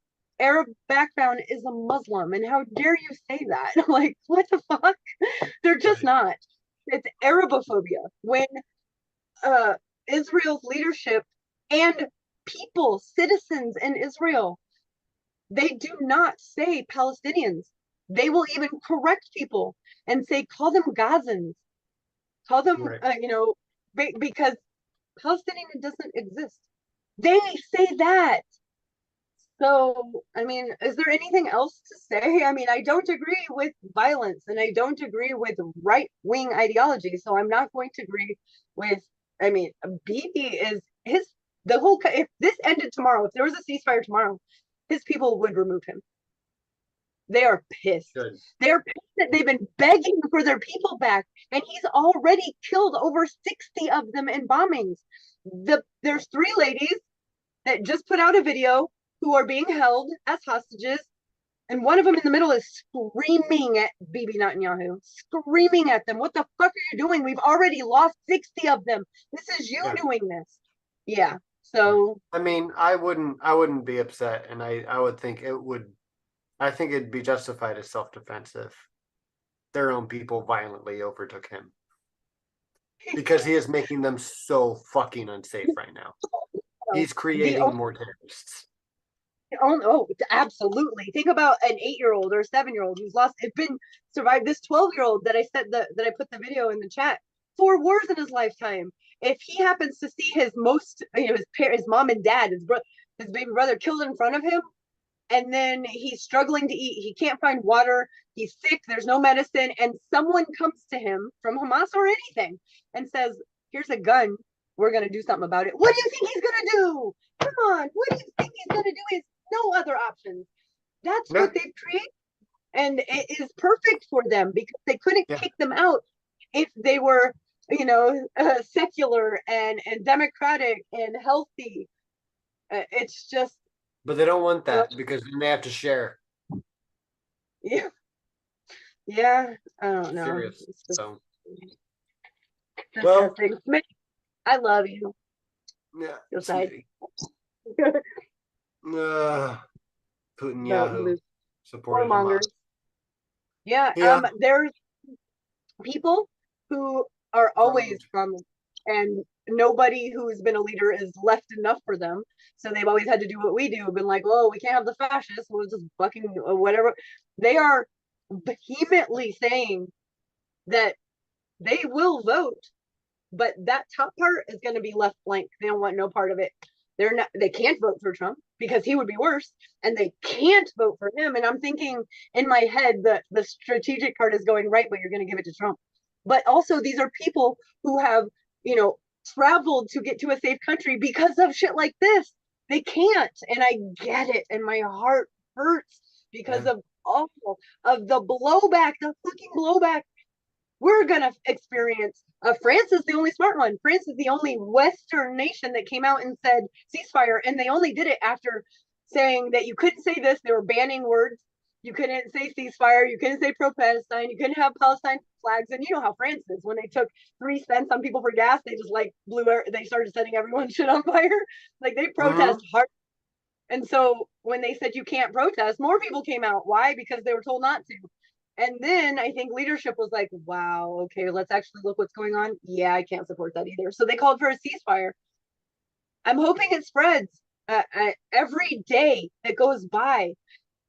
Arab background is a Muslim. And how dare you say that? Like, what the fuck? They're just not. It's Arabophobia. When Israel's leadership and people, citizens in Israel, they do not say Palestinians. They will even correct people and say, call them Gazans. Call them, because Palestinian doesn't exist. They say that. So, I mean, is there anything else to say? I mean, I don't agree with violence and I don't agree with right-wing ideology. So I'm not going to agree with, I mean, Bibi is if this ended tomorrow, if there was a ceasefire tomorrow, his people would remove him. They are pissed. Good. They're pissed that they've been begging for their people back, and he's already killed over 60 of them in bombings. There's 3 ladies that just put out a video who are being held as hostages, and one of them in the middle is screaming at Bibi Netanyahu, screaming at them, what the fuck are you doing? We've already lost 60 of them. This is you doing this. Yeah. So I mean, I wouldn't be upset, and I would think I think it'd be justified as self-defense if their own people violently overtook him. Because he is making them so fucking unsafe right now. He's creating more terrorists. Oh, absolutely. Think about an 8-year-old or a 7-year-old who's survived. This 12-year-old that I put the video in the chat, 4 wars in his lifetime. If he happens to see his mom and dad, his baby brother killed in front of him, and then he's struggling to eat, he can't find water, he's sick, there's no medicine, and someone comes to him from Hamas or anything and says, here's a gun, we're going to do something about it. What do you think he's going to do? Come on, what do you think he's going to do? Is no other options. That's what they've created, and it is perfect for them because they couldn't kick them out if they were, secular and democratic and healthy. It's just. But they don't want that because then they have to share. Yeah. Yeah. I don't know. Serious. So. Well, I love you. Yeah. Putin supported Hamas. Yeah. There's people who are always and nobody who's been a leader is left enough for them. So they've always had to do what we do. Been like, well, we can't have the fascists. We'll just fucking whatever. They are vehemently saying that they will vote, but that top part is going to be left blank. They don't want no part of it. They can't vote for Trump because he would be worse, and they can't vote for him. And I'm thinking in my head that the strategic part is going right, but you're going to give it to Trump. But also these are people who have, traveled to get to a safe country because of shit like this. They can't, and I get it, and my heart hurts because of all of the blowback, the fucking blowback we're gonna experience. France is the only smart one. France is the only Western nation that came out and said ceasefire, and they only did it after saying that you couldn't say this. They were banning words. You couldn't say ceasefire. You couldn't say pro-Palestine. You couldn't have Palestine flags. And you know how France is. When they took 3 cents on people for gas, they just they started setting everyone's shit on fire. Like they protest hard. And so when they said you can't protest, more people came out. Why? Because they were told not to. And then I think leadership was like, wow, okay, let's actually look what's going on. Yeah, I can't support that either. So they called for a ceasefire. I'm hoping it spreads. Every day that goes by,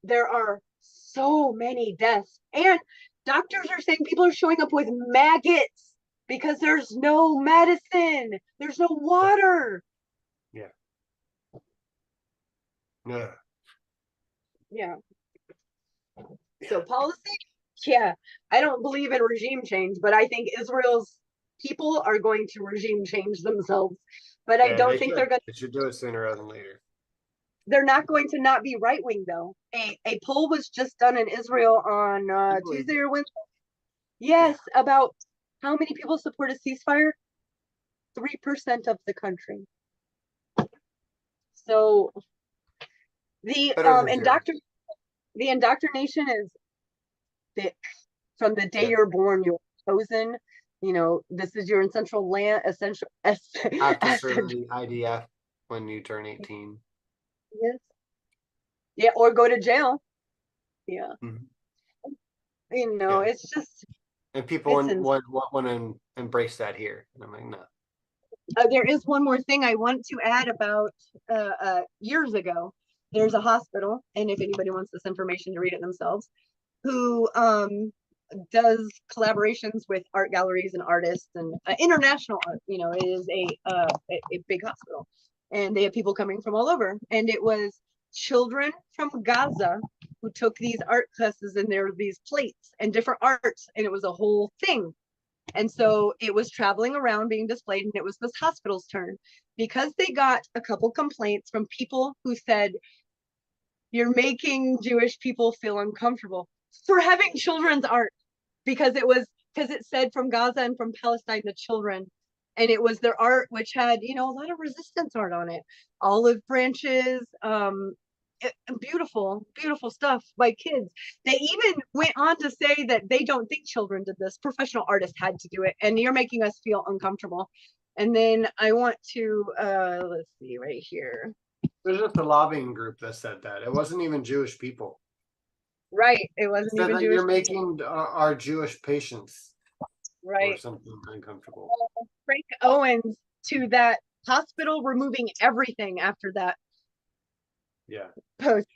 there are so many deaths. And doctors are saying people are showing up with maggots because there's no medicine. There's no water. Yeah. Yeah. Yeah. So policy, I don't believe in regime change, but I think Israel's people are going to regime change themselves. But I don't think they're going to. They should do it sooner rather than later. They're not going to not be right wing though. A poll was just done in Israel on Tuesday or Wednesday. Yes, about how many people support a ceasefire? 3% of the country. So the and doctors The indoctrination is thick. From the day Yeah. you're born, you're chosen. You know, this is your essential land, essential. Have to serve the IDF when you turn 18. Yes. Yeah, or go to jail. Yeah. Mhm. You know, Yeah. it's just, And people it's want to embrace that here. And I'm like, no. there is one more thing I want to add about years ago. There's a hospital, and if anybody wants this information to read it themselves, who does collaborations with art galleries and artists and international art. You know, it is a big hospital, and they have people coming from all over. And it was children from Gaza who took these art classes, and there were these plates and different arts, and it was a whole thing. And so it was traveling around being displayed, and it was this hospital's turn because they got a couple complaints from people who said, "You're making Jewish people feel uncomfortable for having children's art," because it said from Gaza and from Palestine to children. And it was their art, which had, you know, a lot of resistance art on it, olive branches, beautiful, beautiful stuff by kids. They even went on to say that they don't think children did this. Professional artists had to do it, and you're making us feel uncomfortable. And then I want to, let's see right here. There's just a lobbying group that said that. It wasn't even Jewish people. Right, it It wasn't said even that Jewish. you're making our Jewish patients or Right. something uncomfortable. Frank Owens to that hospital removing everything after that Yeah. post.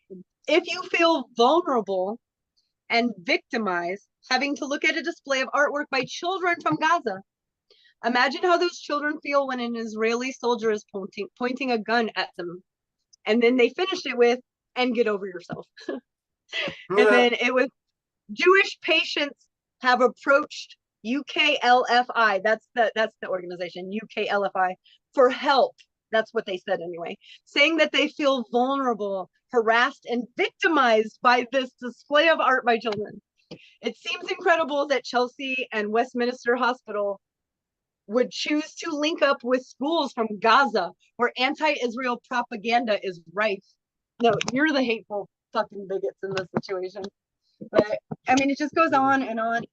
If you feel vulnerable and victimized having to look at a display of artwork by children from Gaza, imagine how those children feel when an Israeli soldier is pointing a gun at them. And then they finished it with, "And get over yourself." And then it was, "Jewish patients have approached UKLFI," that's the organization, UKLFI, "for help." That's what they said anyway, saying that they feel vulnerable, harassed, and victimized by this display of art by children. It seems incredible that Chelsea and Westminster Hospital would choose to link up with schools from Gaza where anti-Israel propaganda is rife. No, you're the hateful fucking bigots in this situation. But I mean, it just goes on and on.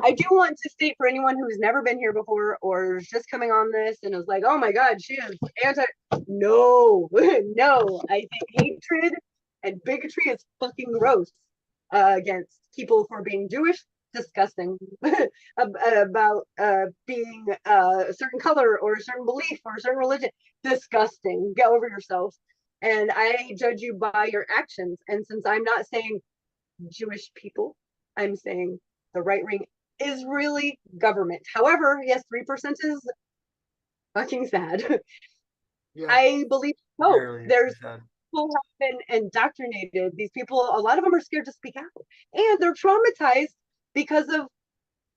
I do want to state for anyone who's never been here before or is just coming on this and is like, "Oh my God, she is anti." No, no. I think hatred and bigotry is fucking gross against people for being Jewish. Disgusting. About being a certain color or a certain belief or a certain religion. Disgusting. Get over yourself. And I judge you by your actions. And since I'm not saying Jewish people, I'm saying the right wing Israeli government. However, yes, 3% is fucking sad. Yeah. I believe no. There's sad. people have been indoctrinated. These people, a lot of them are scared to speak out, and they're traumatized because of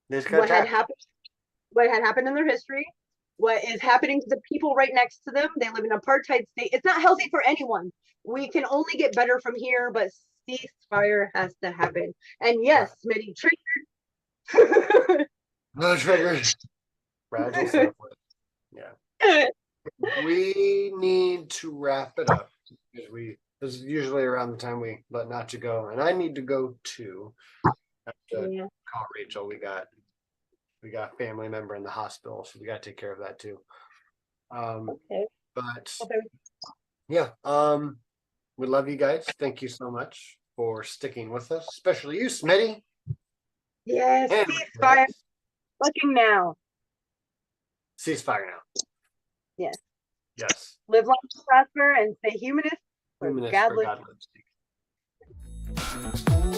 what had happened in their history, what is happening to the people right next to them. They live in an apartheid state. It's not healthy for anyone. We can only get better from here, but ceasefire has to happen. And yes, many triggered. No triggers. Fragile stuff. Yeah. We need to wrap it up because this is usually around the time we let Nacha go, and I need to go too. I have to call Rachel. We got a family member in the hospital, so we got to take care of that too. Okay. But Okay. yeah, we love you guys. Thank you so much for sticking with us, especially you, Smitty. Yes, And ceasefire. Fucking now. Ceasefire now. Yes. Yes. Live long and prosper and stay humanist. Humanist God for God lives.